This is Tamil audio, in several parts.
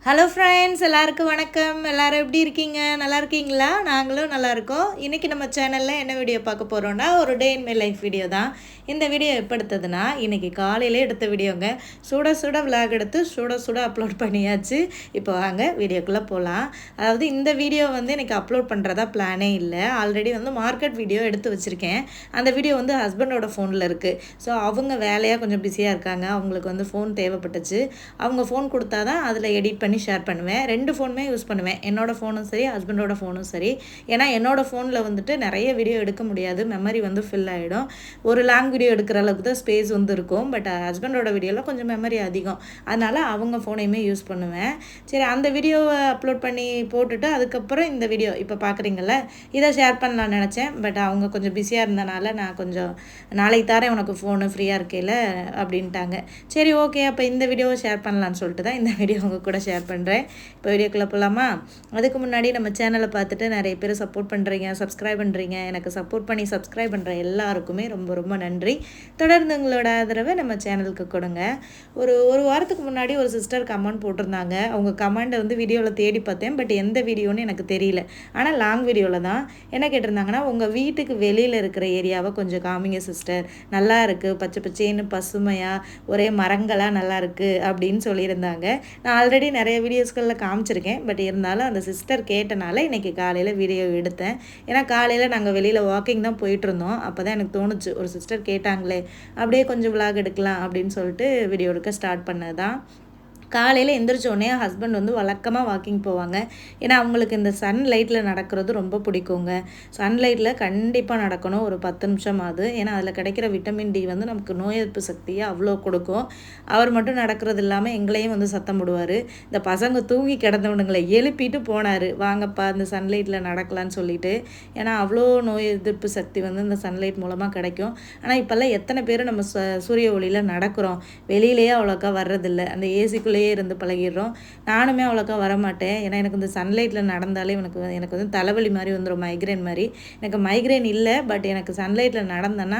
ஹலோ ஃப்ரெண்ட்ஸ், எல்லாருக்கும் வணக்கம். எல்லாரும் எப்படி இருக்கீங்க? நல்லா இருக்கீங்களா? நாங்களும் நல்லா இருக்கோம். இன்றைக்கி நம்ம சேனலில் என்ன வீடியோ பார்க்க போகிறோன்னா, ஒரு டே இன் மை லைஃப் வீடியோ தான். இந்த வீடியோ எப்போ எடுத்ததுன்னா, இன்றைக்கி காலையிலே எடுத்த வீடியோங்க. சுட சுட விளாக் எடுத்து சுட சுட அப்லோட் பண்ணியாச்சு. இப்போ வாங்க வீடியோக்குள்ளே போகலாம். அதாவது இந்த வீடியோ வந்து எனக்கு அப்லோட் பண்ணுறதா பிளானே இல்லை. ஆல்ரெடி வந்து மார்க்கெட் வீடியோ எடுத்து வச்சுருக்கேன். அந்த வீடியோ வந்து ஹஸ்பண்டோட ஃபோனில் இருக்குது. ஸோ அவங்க வேலையாக கொஞ்சம் பிஸியாக இருக்காங்க. அவங்களுக்கு வந்து ஃபோன் தேவைப்பட்டுச்சு. அவங்க ஃபோன் கொடுத்தா தான் அதில் எடிட் பண்ணி ஷேர் பண்ணுவேன். 2 ஃபோனுமே யூஸ் பண்ணுவேன். என்னோடய ஃபோனும் சரி, ஹஸ்பண்டோட ஃபோனும் சரி. ஏன்னா என்னோடய ஃபோனில் வந்துட்டு நிறைய வீடியோ எடுக்க முடியாது. மெமரி வந்து ஃபில் ஆகிடும். ஒரு லாங் வீடியோ எடுக்கிற அளவுக்கு தான் ஸ்பேஸ் வந்து இருக்கும். பட் ஹஸ்பண்டோட வீடியோவில் கொஞ்சம் மெமரி அதிகம். அதனால் அவங்க ஃபோனையுமே யூஸ் பண்ணுவேன். சரி, அந்த வீடியோவை அப்லோட் பண்ணி போட்டுட்டு அதுக்கப்புறம் இந்த வீடியோ இப்போ பார்க்குறீங்கள, இதை ஷேர் பண்ணலான்னு நினச்சேன். பட் அவங்க கொஞ்சம் பிஸியாக இருந்தனால நான் கொஞ்சம் நாளைக்கு தரேன் உனக்கு ஃபோனு ஃப்ரீயாக இருக்கையில் அப்படின்ட்டாங்க. சரி, ஓகே, அப்போ இந்த வீடியோவை ஷேர் பண்ணலான்னு சொல்லிட்டு தான் இந்த வீடியோ உங்க கூட ஷேர் பண்ணுறேன். இப்போ வீடியோக்குள்ளே போகலாமா? அதுக்கு முன்னாடி நம்ம சேனலை பார்த்துட்டு நிறைய பேர் சப்போர்ட் பண்ணுறீங்க, சப்ஸ்கிரைப் பண்ணுறீங்க. எனக்கு சப்போர்ட் பண்ணி சப்ஸ்கிரைப் பண்ணுற எல்லாருக்குமே ரொம்ப ரொம்ப நன்றி. தொடர்ந்து உங்களோட ஆதரவை நம்ம சேனலுக்கு கொடுங்க. ஒரு வாரத்துக்கு முன்னாடி ஒரு சிஸ்டர் கமெண்ட் போட்டிருந்தாங்க. அவங்க கமெண்டை வந்து வீடியோவில் தேடி பார்த்தேன். பட் எந்த வீடியோன்னு எனக்கு தெரியல. ஆனால் லாங் வீடியோவில் தான். என்ன கேட்டிருந்தாங்கன்னா, உங்கள் வீட்டுக்கு வெளியில் இருக்கிற ஏரியாவை கொஞ்சம் காமிங்க சிஸ்டர், நல்லா இருக்குது, பச்சை பச்சேன்னு பசுமையாக ஒரே மரங்களாக நல்லா இருக்குது அப்படின்னு சொல்லியிருந்தாங்க. நான் ஆல்ரெடி நிறைய வீடியோஸ்களில் காமிச்சிருக்கேன். பட் இருந்தாலும் அந்த சிஸ்டர் கேட்டனால இன்றைக்கி காலையில் வீடியோ எடுத்தேன். ஏன்னா காலையில் நாங்கள் வெளியில் வாக்கிங் தான் போயிட்டுருந்தோம். அப்போ தான் எனக்கு தோணுச்சு, ஒரு சிஸ்டர் கேட்டாங்களே, அப்படியே கொஞ்சம் விளாக் எடுக்கலாம் அப்படின்னு சொல்லிட்டு வீடியோ எடுக்க ஸ்டார்ட் பண்ணது தான். காலையில் எந்திரிச்சோடனே ஹஸ்பண்ட் வந்து வழக்கமாக வாக்கிங் போவாங்க. ஏன்னா அவங்களுக்கு இந்த சன்லைட்டில் நடக்கிறது ரொம்ப பிடிக்குங்க. சன்லைட்டில் கண்டிப்பாக நடக்கணும், ஒரு 10 நிமிஷமாவது. ஏன்னா அதில் கிடைக்கிற விட்டமின் டி வந்து நமக்கு நோய் எதிர்ப்பு சக்தியை அவ்வளோ கொடுக்கும். அவர் மட்டும் நடக்கிறது இல்லாமல் எங்களையும் வந்து சத்தம் போடுவார். இந்த பசங்க தூங்கி கிடந்தவனுங்களை எழுப்பிட்டு போனார், வாங்கப்பா இந்த சன்லைட்டில் நடக்கலான்னு சொல்லிட்டு. ஏன்னா அவ்வளோ நோய் எதிர்ப்பு சக்தி வந்து இந்த சன்லைட் மூலமாக கிடைக்கும். ஆனால் இப்போல்லாம் எத்தனை பேர் நம்ம சூரிய ஒளியில் நடக்கிறோம், வெளியிலேயே அவ்வளோக்கா வர்றதில்லை. அந்த ஏசிக்குள்ளேயே இருந்து பழகிடுறோம். நானுமே அவ்வளோக்கா வரமாட்டேன். ஏன்னா எனக்கு இந்த சன்லைட்டில் நடந்தாலே எனக்கு வந்து தலைவலி மாதிரி வந்துடும், மைக்ரைன் மாதிரி. எனக்கு மைக்ரைன் இல்லை, பட் எனக்கு சன்லைட்டில் நடந்தேன்னா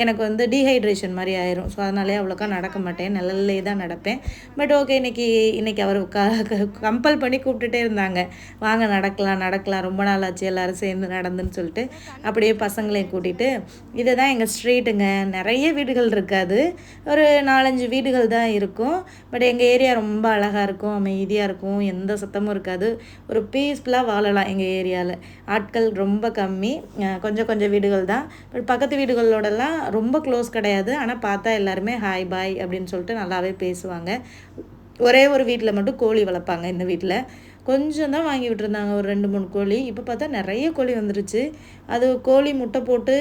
எனக்கு வந்து டீஹைட்ரேஷன் மாதிரி ஆயிரும். ஸோ அதனாலே அவ்வளோக்கா நடக்க மாட்டேன், நிழல்லே தான் நடப்பேன். பட் ஓகே, இன்றைக்கி அவர் கம்பல் பண்ணி கூப்பிட்டுட்டே இருந்தாங்க, வாங்க நடக்கலாம், ரொம்ப நாள் ஆச்சு எல்லோரும் சேர்ந்து நடந்துன்னு சொல்லிட்டு அப்படியே பசங்களையும் கூட்டிகிட்டு. இதை தான் எங்கள் ஸ்ட்ரீட்டுங்க. நிறைய வீடுகள் இருக்காது, ஒரு 4-5 வீடுகள் தான் இருக்கும். பட் எங்கள் ஏரியா ரொம்ப அழகாக இருக்கும், அமைதியாக இருக்கும், எந்த சத்தமும் இருக்காது. ஒரு பீஸ்ஃபுல்லாக வாழலாம் எங்கள் ஏரியாவில். ஆட்கள் ரொம்ப கம்மி, கொஞ்சம் வீடுகள் தான். பட் பக்கத்து வீடுகளோடலாம் ரொம்ப க்ளோஸ் கிடையாது. ஆனால் பார்த்தா எல்லாருமே ஹாய் பாய் அப்படின்னு சொல்லிட்டு நல்லாவே பேசுவாங்க. ஒரே ஒரு வீட்டில் மட்டும் கோழி வளர்ப்பாங்க. இந்த வீட்டில் கொஞ்சம் தான் வாங்கி விட்டுருந்தாங்க, ஒரு 2-3 கோழி. இப்போ பார்த்தா நிறைய கோழி வந்துருச்சு. அது கோழி முட்டை போட்டு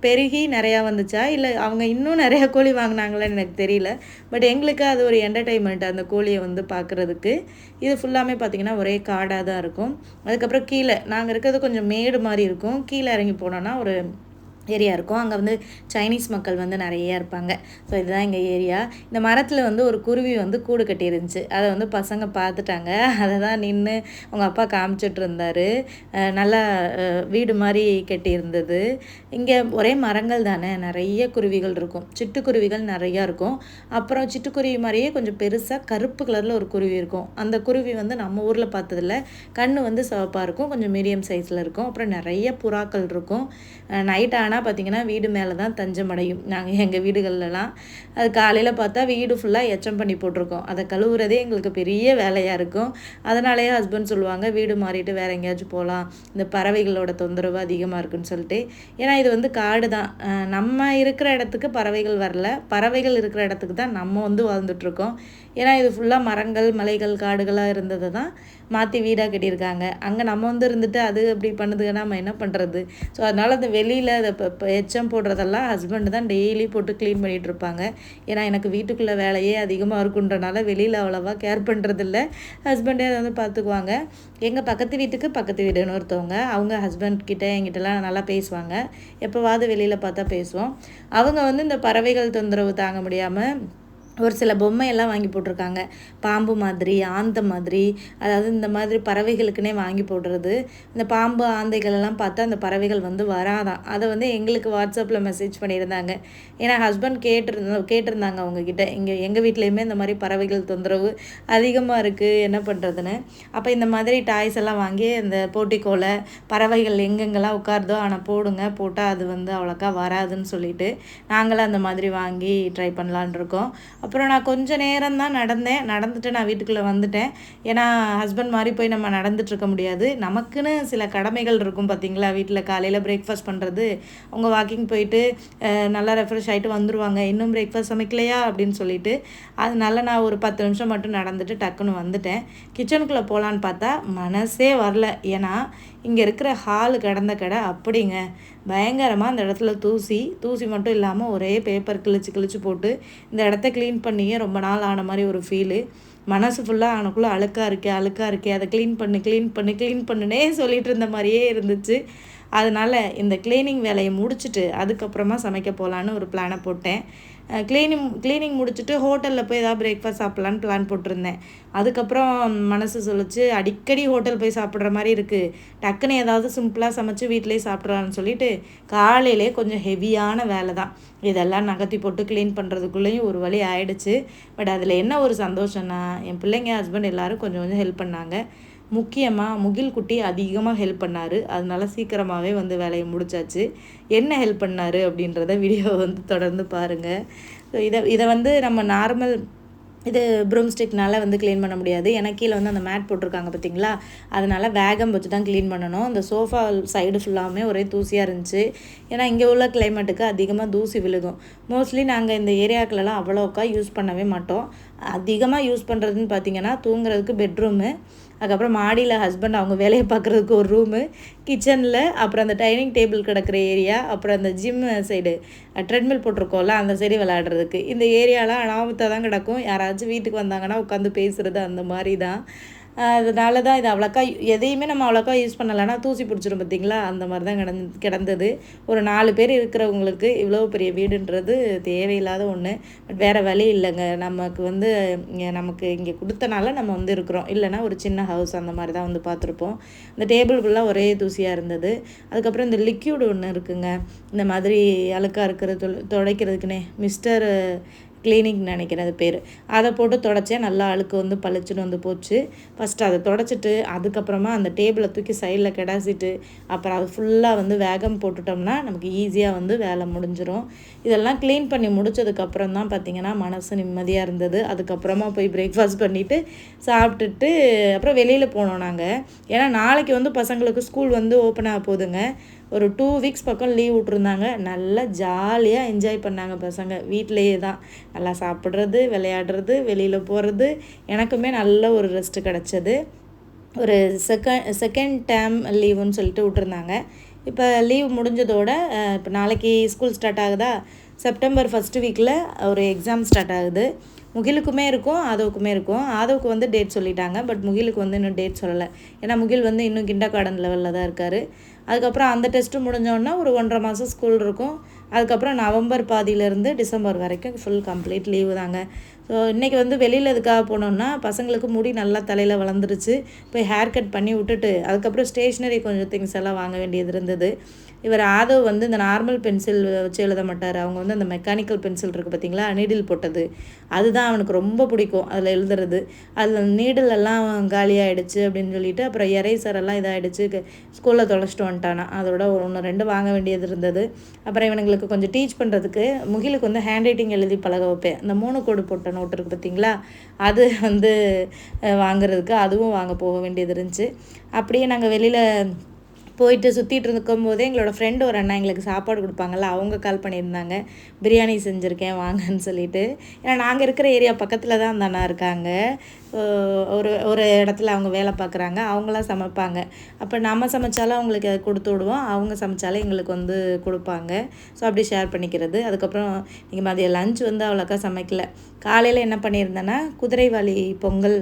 பெருகி நிறையா வந்துச்சா, இல்லை அவங்க இன்னும் நிறையா கோழி வாங்கினாங்களான்னு எனக்கு தெரியல. பட் எங்களுக்கு அது ஒரு என்டர்டெயின்மெண்ட், அந்த கோழியை வந்து பார்க்குறதுக்கு. இது ஃபுல்லாமே பார்த்திங்கன்னா ஒரே காடாக தான் இருக்கும். அதுக்கப்புறம் கீழே நாங்கள் இருக்கிறது கொஞ்சம் மேடு மாதிரி இருக்கும். கீழே இறங்கி போனோன்னா ஒரு ஏரியா இருக்கும். அங்கே வந்து சைனீஸ் மக்கள் வந்து நிறைய இருப்பாங்க. ஸோ இதுதான் எங்கள் ஏரியா. இந்த மரத்தில் வந்து ஒரு குருவி வந்து கூடு கட்டியிருந்துச்சு. அதை வந்து பசங்க பார்த்துட்டாங்க. அதை தான் நின்று அவங்க அப்பா காமிச்சிட்டு இருந்தார். நல்லா வீடு மாதிரி கட்டியிருந்தது. இங்கே ஒரே மரங்கள் தானே, நிறைய குருவிகள் இருக்கும். சிட்டுக்குருவிகள் நிறையா இருக்கும். அப்புறம் சிட்டுக்குருவி மாதிரியே கொஞ்சம் பெருசாக கருப்பு கலரில் ஒரு குருவி இருக்கும். அந்த குருவி வந்து நம்ம ஊரில் பார்த்ததில்ல. கண் வந்து சிவப்பாக இருக்கும், கொஞ்சம் மீடியம் சைஸில் இருக்கும். அப்புறம் நிறைய புறாக்கள் இருக்கும். நைட் ஆனால் பார்த்திங்கன்னா வீடு மேலே தான் தஞ்சம் அடையும். நாங்கள் எங்கள் வீடுகள்லாம் அது காலையில் பார்த்தா வீடு ஃபுல்லாக எச்சம் பண்ணி போட்டிருக்கோம். அதை கழுவுறதே எங்களுக்கு பெரிய வேலையாக இருக்கும். அதனாலேயே ஹஸ்பண்ட் சொல்லுவாங்க, வீடு மாறிட்டு வேறு எங்கேயாச்சும் போகலாம், இந்த பறவைகளோட தொந்தரவு அதிகமாக இருக்குன்னு சொல்லிட்டு. ஏன்னா இது வந்து காடு தான். நம்ம இருக்கிற இடத்துக்கு பறவைகள் வரல, பறவைகள் இருக்கிற இடத்துக்கு தான் நம்ம வந்து வாழ்ந்துட்டுருக்கோம். ஏன்னா இது ஃபுல்லாக மரங்கள், மலைகள், காடுகளாக இருந்ததை தான் மாற்றி வீடாக கட்டியிருக்காங்க. அங்கே நம்ம வந்து இருந்துட்டு அது அப்படி பண்ணுதுன்னா நம்ம என்ன பண்ணுறது? ஸோ அதனால் அந்த வெளியில் அதை இப்போ எச்சம் போடுறதெல்லாம் ஹஸ்பண்டு தான் டெய்லி போட்டு க்ளீன் பண்ணிகிட்ருப்பாங்க. ஏன்னா எனக்கு வீட்டுக்குள்ளே வேலையே அதிகமாக இருக்குன்றனால வெளியில் அவ்வளோவா கேர் பண்ணுறதில்ல. ஹஸ்பண்டே அதை வந்து பார்த்துக்குவாங்க. எங்கள் பக்கத்து வீடுன்னு ஒருத்தவங்க, அவங்க ஹஸ்பண்ட் கிட்டே என்கிட்டலாம் நல்லா பேசுவாங்க. எப்போவாவது வெளியில் பார்த்தா பேசுவோம். அவங்க வந்து இந்த பறவைகள் தொந்தரவு தாங்க முடியாமல் ஒரு சில பொம்மையெல்லாம் வாங்கி போட்டிருக்காங்க. பாம்பு மாதிரி, ஆந்தை மாதிரி, அதாவது இந்த மாதிரி பறவைகளுக்குன்னே வாங்கி போடுறது. இந்த பாம்பு, ஆந்தைகளெல்லாம் பார்த்தா அந்த பறவைகள் வந்து வராதாம். அதை வந்து எங்களுக்கு வாட்ஸ்அப்பில் மெசேஜ் பண்ணியிருந்தாங்க. ஏன்னா ஹஸ்பண்ட் கேட்டிருந்தாங்க அவங்கக்கிட்ட, எங்கள் வீட்லேயுமே இந்த மாதிரி பறவைகள் தொந்தரவு அதிகமாக இருக்குது, என்ன பண்ணுறதுன்னு. அப்போ இந்த மாதிரி டாய்ஸ் எல்லாம் வாங்கி இந்த போட்டிக்கோல பறவைகள் எங்கெங்கெல்லாம் உட்காருதோ ஆனால் போடுங்க, போட்டால் அது வந்து அவ்வளோக்கா வராதுன்னு சொல்லிட்டு நாங்களும் அந்த மாதிரி வாங்கி ட்ரை பண்ணலான் இருக்கோம். அப்புறம் நான் கொஞ்சம் நேரம் தான் நடந்துட்டு நான் வீட்டுக்குள்ளே வந்துட்டேன். ஏன்னா ஹஸ்பண்ட் மாதிரி போய் நம்ம நடந்துட்டுருக்க முடியாது. நமக்குன்னு சில கடமைகள் இருக்கும் பார்த்திங்களா. வீட்டில் காலையில் பிரேக்ஃபாஸ்ட் பண்ணுறது, அவங்க வாக்கிங் போயிட்டு நல்லா ரெஃப்ரெஷ் ஆகிட்டு வந்துடுவாங்க. இன்னும் பிரேக்ஃபாஸ்ட் சமைக்கலையா அப்படின்னு சொல்லிட்டு, அதனால நான் ஒரு 10 நிமிஷம் மட்டும் நடந்துட்டு டக்குன்னு வந்துட்டேன். கிச்சனுக்குள்ளே போகலான்னு பார்த்தா மனசே வரல. ஏன்னா இங்கே இருக்கிற ஹாலு கடந்த கடை அப்படிங்க பயங்கரமாக அந்த இடத்துல தூசி மட்டும் இல்லாமல் ஒரே பேப்பர் கிழிச்சு போட்டு இந்த இடத்த க்ளீன் பண்ணியே ரொம்ப நாள் ஆன மாதிரி ஒரு ஃபீலு. மனசு ஃபுல்லாக அவனுக்குள்ளே அழுக்காக இருக்கே அதை க்ளீன் பண்ணுனே சொல்லிட்டு இருந்த மாதிரியே இருந்துச்சு. அதனால் இந்த க்ளீனிங் வேலையை முடிச்சுட்டு அதுக்கப்புறமா சமைக்க போகலான்னு ஒரு பிளானை போட்டேன். க்ளீனிங் முடிச்சுட்டு ஹோட்டலில் போய் ஏதாவது பிரேக்ஃபாஸ்ட் சாப்பிட்லான்னு பிளான் போட்டிருந்தேன். அதுக்கப்புறம் மனசு சொல்லிச்சு, அடிக்கடி ஹோட்டல் போய் சாப்பிட்ற மாதிரி இருக்குது, டக்குன்னு ஏதாவது சிம்பிளாக சமைச்சு வீட்டிலேயே சாப்பிட்றான்னு சொல்லிட்டு காலையிலே கொஞ்சம் ஹெவியான வேலை தான். இதெல்லாம் நகர்த்தி போட்டு க்ளீன் பண்ணுறதுக்குள்ளேயும் ஒரு வழி ஆயிடுச்சு. பட் அதில் என்ன ஒரு சந்தோஷம்னா, என் பிள்ளைங்க, ஹஸ்பண்ட் எல்லோரும் கொஞ்சம் ஹெல்ப் பண்ணாங்க. முக்கியமாக முகில் குட்டி அதிகமாக ஹெல்ப் பண்ணார். அதனால சீக்கிரமாகவே வந்து வேலையை முடிச்சாச்சு. என்ன ஹெல்ப் பண்ணார் அப்படின்றத வீடியோ வந்து தொடர்ந்து பாருங்கள். ஸோ இதை வந்து நம்ம நார்மல் ப்ரூம்ஸ்டிக்னால் வந்து க்ளீன் பண்ண முடியாது. ஏன்னா கீழே வந்து அந்த மேட் போட்டிருக்காங்க பார்த்தீங்களா, அதனால் வேகம் வச்சு தான் க்ளீன் பண்ணணும். அந்த சோஃபா சைடு ஃபுல்லாமே ஒரே தூசியாக இருந்துச்சு. ஏன்னா இங்கே உள்ள கிளைமேட்டுக்கு அதிகமாக தூசி விழுகும். மோஸ்ட்லி நாங்கள் இந்த ஏரியாக்களெல்லாம் அவ்வளோக்கா யூஸ் பண்ணவே மாட்டோம். அதிகமாக யூஸ் பண்ணுறதுன்னு பார்த்திங்கன்னா தூங்குறதுக்கு பெட்ரூமு, அதுக்கப்புறம் மாடியில் ஹஸ்பண்ட் அவங்க வேலையை பார்க்குறதுக்கு ஒரு ரூமு, கிச்சனில், அப்புறம் அந்த டைனிங் டேபிள் கிடக்கிற ஏரியா, அப்புறம் அந்த ஜிம் சைடு ட்ரெட்மில் போட்டிருக்கோம்ல அந்த சைடு விளையாடுறதுக்கு. இந்த ஏரியாலாம் அனாமத்தாக தான் கிடக்கும். யாராச்சும் வீட்டுக்கு வந்தாங்கன்னா உட்காந்து பேசுகிறது அந்த மாதிரி தான். அதனால தான் இது அவ்வளோக்கா எதையுமே நம்ம அவ்வளோக்கா யூஸ் பண்ணலைன்னா தூசி பிடிச்சிரும் பார்த்திங்களா, அந்த மாதிரி தான் கிடந்தது. ஒரு 4 பேர் இருக்கிறவங்களுக்கு இவ்வளோ பெரிய வீடுன்றது தேவையில்லாத ஒன்று. பட் வேறு வழி இல்லைங்க. நமக்கு இங்கே கொடுத்தனால நம்ம வந்து இருக்கிறோம். இல்லைனா ஒரு சின்ன ஹவுஸ் அந்த மாதிரி தான் வந்து பார்த்துருப்போம். இந்த டேபிள் ஃபுல்லாக ஒரே தூசியாக இருந்தது. அதுக்கப்புறம் இந்த லிக்யூடு ஒன்று இருக்குங்க, இந்த மாதிரி அழுக்காக இருக்கிறது துடைக்கிறதுக்குன்னே மிஸ்டர் க்ளீனிங் நினைக்கிறேன் அது பேர். அதை போட்டு துடைச்சேன். நல்லா அழுக்கு வந்து பளிச்சுன்னு வந்து போச்சு. ஃபஸ்ட்டு அதை துடைச்சிட்டு அதுக்கப்புறமா அந்த டேபிளை தூக்கி சைடில் கிடாசிட்டு அப்புறம் அது ஃபுல்லாக வந்து வேகம் போட்டுட்டோம்னா நமக்கு ஈஸியாக வந்து வேலை முடிஞ்சிடும். இதெல்லாம் க்ளீன் பண்ணி முடித்ததுக்கப்புறம் தான் பார்த்திங்கன்னா மனசு நிம்மதியாக இருந்தது. அதுக்கப்புறமா போய் பிரேக்ஃபாஸ்ட் பண்ணிவிட்டு சாப்பிட்டுட்டு அப்புறம் வெளியில் போனோம் நாங்கள். ஏன்னா நாளைக்கு வந்து பசங்களுக்கு ஸ்கூல் வந்து ஓப்பன் ஆக போகுதுங்க. ஒரு 2 வீக்ஸ் பக்கம் லீவ் விட்ருந்தாங்க. நல்லா ஜாலியாக என்ஜாய் பண்ணாங்க பசங்க. வீட்டிலையே தான் நல்லா சாப்பிட்றது, விளையாடுறது, வெளியில் போகிறது. எனக்குமே நல்ல ஒரு ரெஸ்ட்டு கிடச்சது. ஒரு செகண்ட் டேர்ம் லீவுன்னு சொல்லிட்டு விட்டுருந்தாங்க. இப்போ லீவ் முடிஞ்சதோட இப்போ நாளைக்கு ஸ்கூல் ஸ்டார்ட் ஆகுதா, செப்டம்பர் 1st வீக்கில் ஒரு எக்ஸாம் ஸ்டார்ட் ஆகுது. முகிலுக்குமே இருக்கும், ஆதவுக்குமே இருக்கும். ஆதவுக்கு வந்து டேட் சொல்லிட்டாங்க, பட் முகிலுக்கு வந்து இன்னும் டேட் சொல்லலை. ஏன்னா முகில் வந்து இன்னும் கிண்டர்கார்டன் லெவலில் தான் இருக்கார். அதுக்கப்புறம் அந்த டெஸ்ட்டு முடிஞ்சோன்னா ஒரு 1.5 மாதம் ஸ்கூல் இருக்கும். அதுக்கப்புறம் நவம்பர் பாதியிலேருந்து டிசம்பர் வரைக்கும் ஃபுல் கம்ப்ளீட் லீவு தாங்க. ஸோ இன்றைக்கி வந்து வெளியில் எதுக்காக போனோம்னா, பசங்களுக்கு முடி நல்லா தலையில் வளர்ந்துருச்சு. போய் ஹேர் கட் பண்ணி விட்டுட்டு அதுக்கப்புறம் ஸ்டேஷ்னரி கொஞ்சம் திங்ஸ் எல்லாம் வாங்க வேண்டியது இருந்தது. இவர் ஆதவ் வந்து இந்த நார்மல் பென்சில் வச்சு எழுத மாட்டார். அவங்க வந்து அந்த மெக்கானிக்கல் பென்சில் இருக்குது பார்த்திங்களா, நீடில் போட்டது, அதுதான் அவனுக்கு ரொம்ப பிடிக்கும் அதில் எழுதுறது. அதில் நீடில் எல்லாம் காலியாகிடுச்சு அப்படின்னு சொல்லிட்டு அப்புறம் எரேசர் எல்லாம் இதாகிடுச்சு, ஸ்கூலில் தொலைச்சிட்டு வந்துட்டானா. அதோட 1-2 வாங்க வேண்டியது இருந்தது. அப்புறம் இவனுங்களுக்கு கொஞ்சம் டீச் பண்ணுறதுக்கு முகிலுக்கு வந்து ஹேண்ட் ரைட்டிங் எழுதி பழக வைப்பேன். இந்த 3 கோடு போட்ட நோட்டு இருக்குது பார்த்திங்களா, அது வந்து வாங்குறதுக்கு அதுவும் வாங்க போக வேண்டியது இருந்துச்சு. அப்படியே நாங்கள் வெளியில் போயிட்டு சுற்றிட்டு இருக்கும் போதே எங்களோட ஃப்ரெண்டு ஒரு அண்ணா எங்களுக்கு சாப்பாடு கொடுப்பாங்கள்ல, அவங்க கால் பண்ணியிருந்தாங்க, பிரியாணி செஞ்சுருக்கேன் வாங்கன்னு சொல்லிட்டு. ஏன்னா நாங்கள் இருக்கிற ஏரியா பக்கத்தில் தான் அந்த அண்ணா இருக்காங்க. ஒரு ஒரு இடத்துல அவங்க வேலை பார்க்குறாங்க, அவங்களாம் சமைப்பாங்க. அப்போ நம்ம சமைச்சாலும் அவங்களுக்கு அதை கொடுத்து விடுவோம், அவங்க சமைச்சாலும் எங்களுக்கு வந்து கொடுப்பாங்க. ஸோ அப்படி ஷேர் பண்ணிக்கிறது. அதுக்கப்புறம் நீங்கள் மதியம் லஞ்ச் வந்து அவ்வளோக்கா சமைக்கல. காலையில் என்ன பண்ணியிருந்தேன்னா குதிரைவாலி பொங்கல்,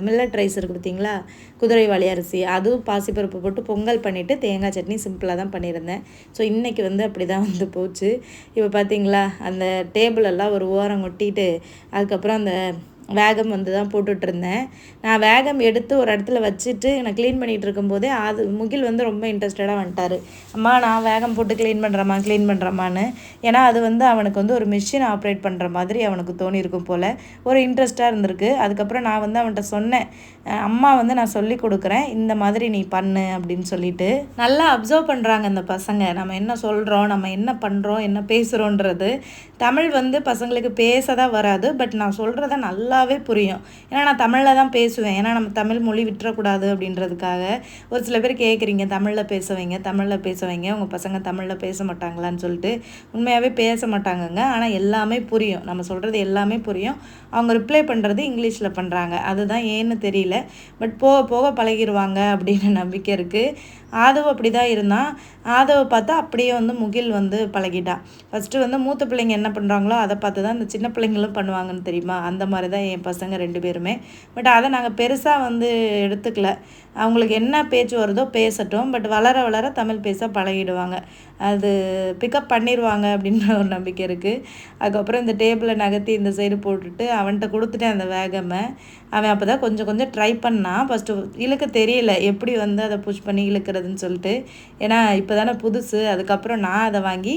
மில்லட் ரைஸ் இருக்குது பார்த்தீங்களா, குதிரைவாலி அரிசி, அதுவும் பாசிப்பருப்பு போட்டு பொங்கல் பண்ணிவிட்டு தேங்காய் சட்னி சிம்பிளாக தான் பண்ணியிருந்தேன். ஸோ இன்றைக்கி வந்து அப்படி தான் வந்து போச்சு. இப்போ பார்த்தீங்களா அந்த டேபிள் எல்லாம் ஒரு ஓரம் கொட்டிட்டு அதுக்கப்புறம் அந்த வேகம் வந்து தான் போட்டுட்ருந்தேன். நான் வேகம் எடுத்து ஒரு இடத்துல வச்சுட்டு நான் க்ளீன் பண்ணிகிட்டு இருக்கும்போதே அது முகில் வந்து ரொம்ப இன்ட்ரெஸ்டடாக வந்துட்டார். அம்மா நான் வேகம் போட்டு க்ளீன் பண்ணுறம்மான்னு. ஏன்னா அது வந்து அவனுக்கு வந்து ஒரு மிஷின் ஆப்ரேட் பண்ணுற மாதிரி அவனுக்கு தோணியிருக்கும் போல், ஒரு இன்ட்ரெஸ்ட்டாக இருந்திருக்கு. அதுக்கப்புறம் நான் வந்து அவன்கிட்ட சொன்னேன், அம்மா வந்து நான் சொல்லி கொடுக்குறேன், இந்த மாதிரி நீ பண்ணு அப்படின்னு சொல்லிட்டு. நல்லா அப்சர்வ் பண்ணுறாங்க அந்த பசங்க, நம்ம என்ன சொல்கிறோம், நம்ம என்ன பண்ணுறோம், என்ன பேசுகிறோன்றது. தமிழ் வந்து பசங்களுக்கு பேச தான் வராது, பட் நான் சொல்கிறத நல்லாவே புரியும். ஏன்னா நான் தமிழில் தான் பேசுவேன், ஏன்னா நம்ம தமிழ் மொழி விட்டுறக்கூடாது அப்படின்றதுக்காக. ஒரு சில பேர் கேட்குறீங்க தமிழில் பேச வைங்க உங்கள் பசங்க தமிழில் பேச மாட்டாங்களான்னு சொல்லிட்டு. உண்மையாகவே பேச மாட்டாங்கங்க, ஆனால் எல்லாமே புரியும், நம்ம சொல்கிறது எல்லாமே புரியும். அவங்க ரிப்ளை பண்ணுறது இங்கிலீஷில் பண்ணுறாங்க, அதுதான் ஏன்னு தெரியல. பட் போக போக பழகிடுவாங்க அப்படின்னு நம்பிக்கை இருக்குது. ஆதவ் அப்படி தான் இருந்தான். ஆதவை பார்த்தா அப்படியே வந்து முகில் வந்து பழகிட்டான். ஃபஸ்ட்டு வந்து மூத்த பிள்ளைங்க என்ன பண்ணுறாங்களோ அதை பார்த்து தான் இந்த சின்ன பிள்ளைங்களும் பண்ணுவாங்கன்னு தெரியுமா, அந்த மாதிரி தான் என் பசங்க 2 பேருமே. பட் அதை நாங்கள் பெருசாக வந்து எடுத்துக்கல. அவங்களுக்கு என்ன பேச்சு வருதோ பேசட்டும், பட் வளர வளர தமிழ் பேச பழகிடுவாங்க, அது பிக்கப் பண்ணிடுவாங்க அப்படின்ற ஒரு நம்பிக்கை இருக்குது. அதுக்கப்புறம் இந்த டேபிளை நகர்த்தி இந்த சைடு போட்டுட்டு அவன்கிட்ட கொடுத்துட்டேன் அந்த வேகமை. அவன் அப்போ தான் கொஞ்சம் கொஞ்சம் ட்ரை பண்ணான். ஃபஸ்ட்டு இழுக்க தெரியல எப்படி வந்து அதை புஷ் பண்ணி இழுக்கிறதுன்னு சொல்லிட்டு. ஏன்னா இப்போ தானே புதுசு. அதுக்கப்புறம் நான் அதை வாங்கி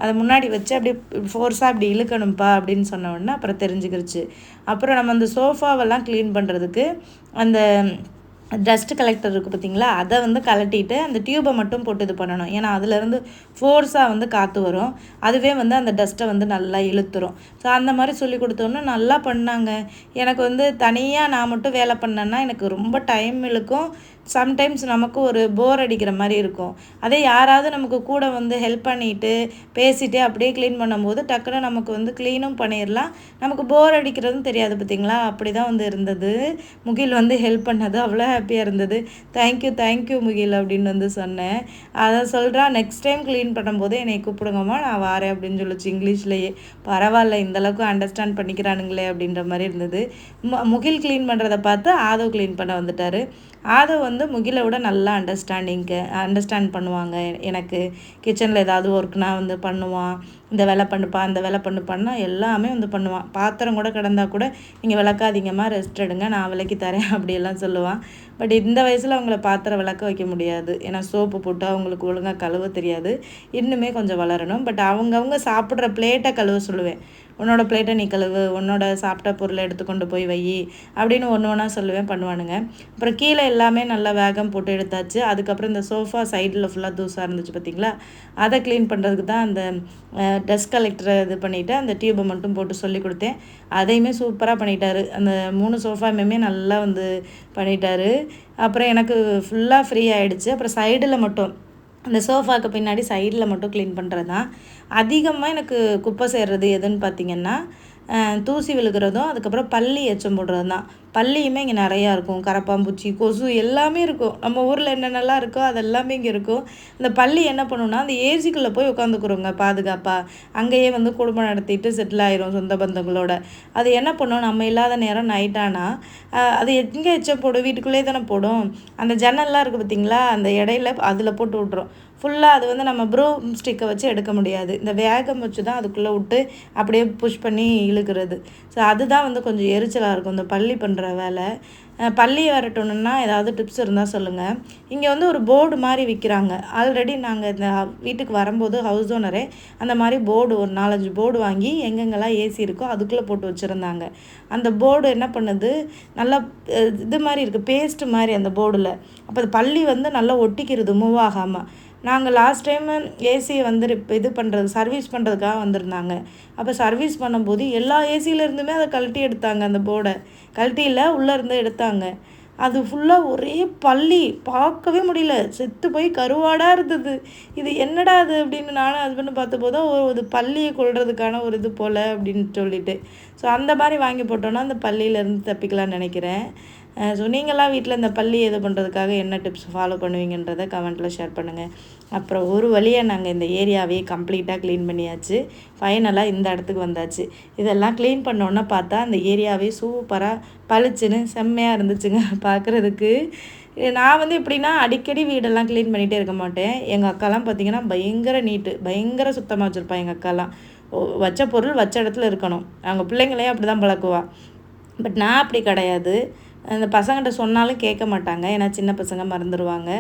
அதை முன்னாடி வச்சு அப்படியே ஃபோர்ஸாக அப்படி இழுக்கணும்ப்பா அப்படின்னு சொன்ன உடனே அப்புறம் தெரிஞ்சுக்கிருச்சு. அப்புறம் நம்ம அந்த சோஃபாவெல்லாம் க்ளீன் பண்ணுறதுக்கு அந்த டஸ்ட்டு கலெக்டர் இருக்குது பார்த்தீங்களா, அதை வந்து கலட்டிட்டு அந்த டியூபை மட்டும் போட்டு இது பண்ணணும். ஏன்னா அதுலேருந்து ஃபோர்ஸாக வந்து காற்று வரும், அதுவே வந்து அந்த டஸ்ட்டை வந்து நல்லா இழுத்துரும். ஸோ அந்த மாதிரி சொல்லி கொடுத்தோன்னா நல்லா பண்ணாங்க. எனக்கு வந்து தனியாக நான் மட்டும் வேலை பண்ணேன்னா எனக்கு ரொம்ப டைம் இழுக்கும். சம்டைம்ஸ் நமக்கு ஒரு போர் அடிக்கிற மாதிரி இருக்கும். அதே யாராவது நமக்கு கூட வந்து ஹெல்ப் பண்ணிவிட்டு பேசிகிட்டே அப்படியே க்ளீன் பண்ணும்போது டக்குன்னு நமக்கு வந்து க்ளீனும் பண்ணிடலாம், நமக்கு போர் அடிக்கிறதும் தெரியாது பார்த்தீங்களா. அப்படி தான் வந்து இருந்தது. முகில் வந்து ஹெல்ப் பண்ணது அவ்வளோ ஹாப்பியாக இருந்தது. தேங்க்யூ முகில் அப்படின்னு வந்து சொன்னேன். அதை சொல்கிறா, நெக்ஸ்ட் டைம் க்ளீன் பண்ணும்போது என்னை கூப்பிடுங்கம்மா நான் வரேன் அப்படின்னு சொல்லிச்சு இங்கிலீஷ்லேயே. பரவாயில்ல இந்தளவுக்கு அண்டர்ஸ்டாண்ட் பண்ணிக்கிறானுங்களே அப்படின்ற மாதிரி இருந்தது. முகில் க்ளீன் பண்ணுறதை பார்த்து ஆதவ் க்ளீன் பண்ண வந்துட்டார். ஆதவ் வந்து முகிலை விட நல்லா அண்டர்ஸ்டாண்ட் பண்ணுவாங்க. எனக்கு கிச்சனில் ஏதாவது ஒர்க்னா வந்து பண்ணுவான், இந்த வேலை பண்ணுப்பா அந்த வேலை பண்ணுப்பான்னா எல்லாமே வந்து பண்ணுவான். பாத்திரம் கூட கிடந்தா கூட நீங்கள் விளக்காதீங்கம்மா, ரெஸ்ட் எடுங்க, நான் விளக்கி தரேன் அப்படியெல்லாம் சொல்லுவான். பட் இந்த வயசில் அவங்கள பாத்திரம் விளக்க வைக்க முடியாது, ஏன்னா சோப்பு போட்டு அவங்களுக்கு ஒழுங்காக கழுவ தெரியாது. இன்னுமே கொஞ்சம் வளரணும். பட் அவங்கவுங்க சாப்பிட்ற பிளேட்டை கழுவ சொல்லுவேன். உன்னோட பிளேட்டை நீ கழுவு, உன்னோட சாப்பிட்ட பொருளை எடுத்துக்கொண்டு போய் வை அப்படின்னு ஒன்று சொல்லுவேன், பண்ணுவானுங்க. அப்புறம் கீழே எல்லாமே நல்லா வேகம் போட்டு எடுத்தாச்சு. அதுக்கப்புறம் இந்த சோஃபா சைடில் ஃபுல்லாக தூசாக இருந்துச்சு பார்த்தீங்களா, அதை க்ளீன் பண்ணுறதுக்கு தான் அந்த டஸ்ட் கலெக்டரை இது பண்ணிவிட்டு அந்த டியூபை மட்டும் போட்டு சொல்லி கொடுத்தேன். அதையுமே சூப்பராக பண்ணிட்டாரு. அந்த 3 சோஃபாயுமே நல்லா வந்து பண்ணிட்டாரு. அப்புறம் எனக்கு ஃபுல்லாக ஃப்ரீ ஆகிடுச்சு. அப்புறம் சைடில் மட்டும் அந்த சோஃபாவுக்கு பின்னாடி சைடில் மட்டும் க்ளீன் பண்ணுறது தான். அதிகமாக எனக்கு குப்பை சேர்றது எதுன்னு பார்த்திங்கன்னா தூசி விழுகிறதும் அதுக்கப்புறம் பல்லி எச்சம் போடுறது தான். பல்லியுமே இங்கே நிறையா இருக்கும், கரப்பாம்பூச்சி, கொசு எல்லாமே இருக்கும். நம்ம ஊரில் என்னென்னலாம் இருக்கோ அதெல்லாமே இங்கே இருக்கும். அந்த பல்லி என்ன பண்ணுன்னா அந்த ஏசிக்குள்ளே போய் உட்காந்துக்குறோங்க பாதுகாப்பாக. அங்கேயே வந்து குடும்பம் நடத்திட்டு செட்டில் ஆயிரும் சொந்த பந்தங்களோட. அது என்ன பண்ணும், நம்ம இல்லாத நேரம் நைட்டானா அது எங்கே எச்சம் போடும், வீட்டுக்குள்ளேயே தானே போடும். அந்த ஜன்னல்லாம் இருக்குது பார்த்திங்களா, அந்த இடையில அதில் போட்டு விட்ரும். ஃபுல்லாக அது வந்து நம்ம ப்ரூம் ஸ்டிக்கை வச்சு எடுக்க முடியாது, இந்த வேகம் வச்சு தான் அதுக்குள்ளே விட்டு அப்படியே புஷ் பண்ணி இழுக்கிறது. ஸோ அதுதான் வந்து கொஞ்சம் எரிச்சலாக இருக்கும் இந்த பள்ளி பண்ணுற வேலை. பள்ளி வரட்டணுன்னா ஏதாவது டிப்ஸ் இருந்தால் சொல்லுங்கள். இங்கே வந்து ஒரு போர்டு மாதிரி விற்கிறாங்க. ஆல்ரெடி நாங்கள் இந்த வீட்டுக்கு வரும்போது ஹவுஸ் ஓனரே அந்த மாதிரி போர்டு ஒரு 4-5 போர்டு வாங்கி எங்கெங்கெல்லாம் ஏசி இருக்கோ அதுக்குள்ளே போட்டு வச்சுருந்தாங்க. அந்த போர்டு என்ன பண்ணுது, நல்லா இது மாதிரி இருக்குது, பேஸ்ட்டு மாதிரி அந்த போர்டில். அப்போ அது பள்ளி வந்து நல்லா ஒட்டிக்கிறது மூவ் ஆகாமல். நாங்கள் லாஸ்ட் டைமு ஏசியை வந்து இது பண்ணுறது சர்வீஸ் பண்ணுறதுக்காக வந்திருந்தாங்க. அப்போ சர்வீஸ் பண்ணும்போது எல்லா ஏசியிலேருந்துமே அதை கழட்டி எடுத்தாங்க. அந்த போர்டை கழட்டியில் உள்ளே இருந்து எடுத்தாங்க. அது ஃபுல்லாக ஒரே பல்லி, பார்க்கவே முடியல, செத்து போய் கருவாடாக இருந்தது. இது என்னடா அது அப்படின்னு நானும் ஹஸ்பண்டும் பார்த்தபோது ஒரு பல்லியை கொல்றதுக்கான ஒரு இது போல் அப்படின்னு சொல்லிட்டு. ஸோ அந்த மாதிரி வாங்கி போட்டோன்னா அந்த பல்லியிலேருந்து தப்பிக்கலாம்னு நினைக்கிறேன். ஸோ நீங்களாம் வீட்டில் இந்த பல்லி இது பண்ணுறதுக்காக என்ன டிப்ஸ் ஃபாலோ பண்ணுவீங்கன்றதை கமெண்ட்டில் ஷேர் பண்ணுங்கள். அப்புறம் ஒரு வழியாக நாங்கள் இந்த ஏரியாவே கம்ப்ளீட்டாக க்ளீன் பண்ணியாச்சு. ஃபைனலாக இந்த இடத்துக்கு வந்தாச்சு. இதெல்லாம் க்ளீன் பண்ணோன்னே பார்த்தா அந்த ஏரியாவே சூப்பராக பளிச்சுன்னு செம்மையாக இருந்துச்சுங்க பார்க்குறதுக்கு. நான் வந்து எப்படின்னா அடிக்கடி வீடெல்லாம் க்ளீன் பண்ணிகிட்டே இருக்க மாட்டேன். எங்கள் அக்காலாம் பார்த்திங்கன்னா பயங்கர நீட்டு, பயங்கர சுத்தமாக வச்சுருப்பாள் எங்கள் அக்காலாம். வச்ச பொருள் வச்ச இடத்துல இருக்கணும். அவங்க பிள்ளைங்களையும் அப்படி தான் பழக்குவாள். பட் நான் அப்படி கிடையாது. அந்த பசங்கள்கிட்ட சொன்னாலும் கேட்க மாட்டாங்க, ஏன்னா சின்ன பசங்க மறந்துடுவாங்க.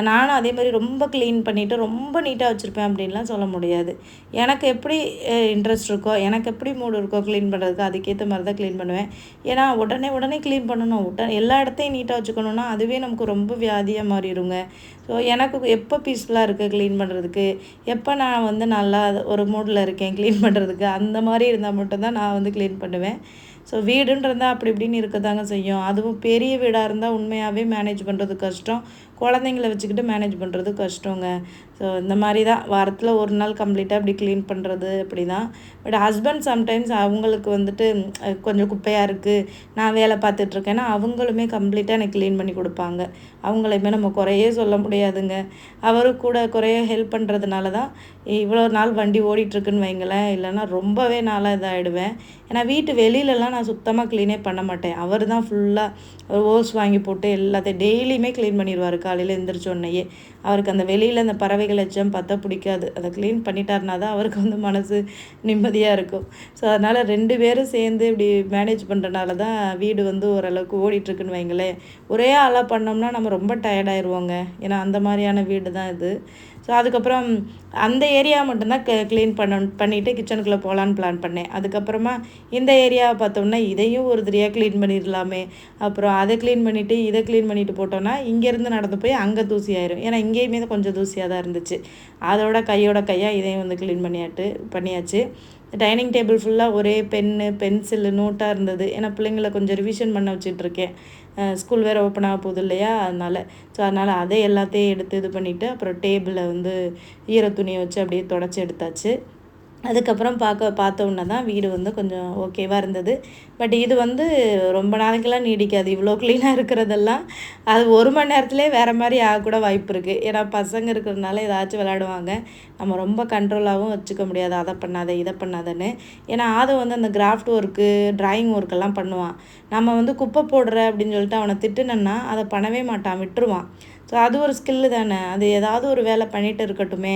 நானும் அதே மாதிரி ரொம்ப க்ளீன் பண்ணிவிட்டு ரொம்ப நீட்டாக வச்சுருப்பேன் அப்படின்லாம் சொல்ல முடியாது. எனக்கு எப்படி இன்ட்ரெஸ்ட் இருக்கோ, எனக்கு எப்படி மூடு இருக்கோ க்ளீன் பண்ணுறதுக்கு, அதுக்கேற்ற மாதிரி தான் க்ளீன் பண்ணுவேன். ஏன்னா உடனே க்ளீன் பண்ணணும், எல்லா இடத்தையும் நீட்டாக வச்சுக்கணுன்னா அதுவே நமக்கு ரொம்ப வியாதியாக மாறிடுங்க. ஸோ எனக்கு எப்போ பீஸ்ஃபுல்லாக இருக்குது க்ளீன் பண்ணுறதுக்கு, எப்போ நான் வந்து நல்லா ஒரு மூடில் இருக்கேன் க்ளீன் பண்ணுறதுக்கு, அந்த மாதிரி இருந்தால் மட்டும்தான் நான் வந்து க்ளீன் பண்ணுவேன். ஸோ வீடுன்றதா அப்படி இப்படின்னு இருக்க தாங்க செய்யும். அதுவும் பெரிய வீடாக இருந்தால் உண்மையாகவே மேனேஜ் பண்ணுறது கஷ்டம். குழந்தைங்கள வச்சுக்கிட்டு மேனேஜ் பண்ணுறது கஷ்டங்க. ஸோ இந்த மாதிரி தான் வாரத்தில் ஒரு நாள் கம்ப்ளீட்டாக இப்படி க்ளீன் பண்ணுறது அப்படி தான். பட் ஹஸ்பண்ட் சம்டைம்ஸ் அவங்களுக்கு வந்துட்டு கொஞ்சம் குப்பையாக இருக்குது, நான் வேலை பார்த்துட்ருக்கேன்னா அவங்களுமே கம்ப்ளீட்டாக எனக்கு க்ளீன் பண்ணி கொடுப்பாங்க. அவங்களையுமே நம்ம குறையே சொல்ல முடியாதுங்க. அவரும் கூட குறைய ஹெல்ப் பண்ணுறதுனால தான் இவ்வளோ நாள் வண்டி ஓடிட்டுருக்குன்னு வைங்களேன். இல்லைன்னா ரொம்பவே நாளாக இதாகிடுவேன். ஏன்னா வீட்டு வெளியிலலாம் நான் சுத்தமாக க்ளீனே பண்ண மாட்டேன். அவர் தான் ஃபுல்லாக ஓஸ் வாங்கி போட்டு எல்லாத்தையும் டெய்லியுமே க்ளீன் பண்ணிடுவார் காலையில் எழுந்திரிச்சோன்னையே. அவருக்கு அந்த வெளியில் அந்த பறவைகள் எச்சம் பார்த்தா பிடிக்காது. அதை க்ளீன் பண்ணிட்டாருனா தான் அவருக்கு வந்து மனசு நிம்மதியாக இருக்கும். ஸோ அதனால் 2 பேரும் சேர்ந்து இப்படி மேனேஜ் பண்ணுறனால தான் வீடு வந்து ஓரளவுக்கு ஓடிட்டுருக்குன்னு வைங்களேன். ஒரே ஆளாக பண்ணோம்னா நம்ம ரொம்ப டயர்டாயிருவோங்க. ஏன்னா அந்த மாதிரியான வீடு தான் இது. ஸோ அதுக்கப்புறம் அந்த ஏரியா மட்டும்தான் க்ளீன் பண்ணிவிட்டு கிச்சனுக்குள்ளே போகலான்னு பிளான் பண்ணேன். அதுக்கப்புறமா இந்த ஏரியாவை பார்த்தோம்னா இதையும் ஒரு தடவையாக க்ளீன் பண்ணிடலாமே, அப்புறம் அதை க்ளீன் பண்ணிவிட்டு இதை க்ளீன் பண்ணிவிட்டு போட்டோன்னா இங்கேருந்து நடந்து போய் அங்கே தூசி ஆயிரும். ஏன்னா இங்கேயுமே கொஞ்சம் தூசியாக தான் இருந்துச்சு. அதோட கையாக இதையும் வந்து க்ளீன் பண்ணியாச்சு. டைனிங் டேபிள் ஃபுல்லாக ஒரே பென்னு பென்சிலு நோட்டாக இருந்தது. ஏன்னா பிள்ளைங்களை கொஞ்சம் ரிவிஷன் பண்ண வச்சிட்ருக்கேன். ஸ்கூல் வேறு ஓப்பன் ஆக போகுது இல்லையா, அதனால் அதை எல்லாத்தையும் எடுத்து இது பண்ணிவிட்டு அப்புறம் டேபிளை வந்து ஈர துணியை வச்சு அப்படியே தொடச்சி எடுத்தாச்சு. அதுக்கப்புறம் பார்த்தோன்னே தான் வீடு வந்து கொஞ்சம் ஓகேவாக இருந்தது. பட் இது வந்து ரொம்ப நாளைக்கெல்லாம் நீடிக்காது. இவ்வளோ க்ளீனாக இருக்கிறதெல்லாம் அது 1 மணி நேரத்துலேயே வேறு மாதிரி ஆகக்கூட வாய்ப்பு இருக்குது. ஏன்னா பசங்க இருக்கிறதுனால ஏதாச்சும் விளையாடுவாங்க. நம்ம ரொம்ப கண்ட்ரோலாகவும் வச்சுக்க முடியாது, அதை பண்ணாத இதை பண்ணாதன்னு. ஏன்னா அது வந்து அந்த கிராஃப்ட் ஒர்க்கு ட்ராயிங் ஒர்க்கெல்லாம் பண்ணுவான். நம்ம வந்து குப்பை போடுற அப்படின்னு சொல்லிட்டு அவனை திட்டுனன்னா அதை பண்ணவே மாட்டான், விட்டுருவான். ஸோ அது ஒரு ஸ்கில்லு தானே, அது ஏதாவது ஒரு வேலை பண்ணிகிட்டு இருக்கட்டுமே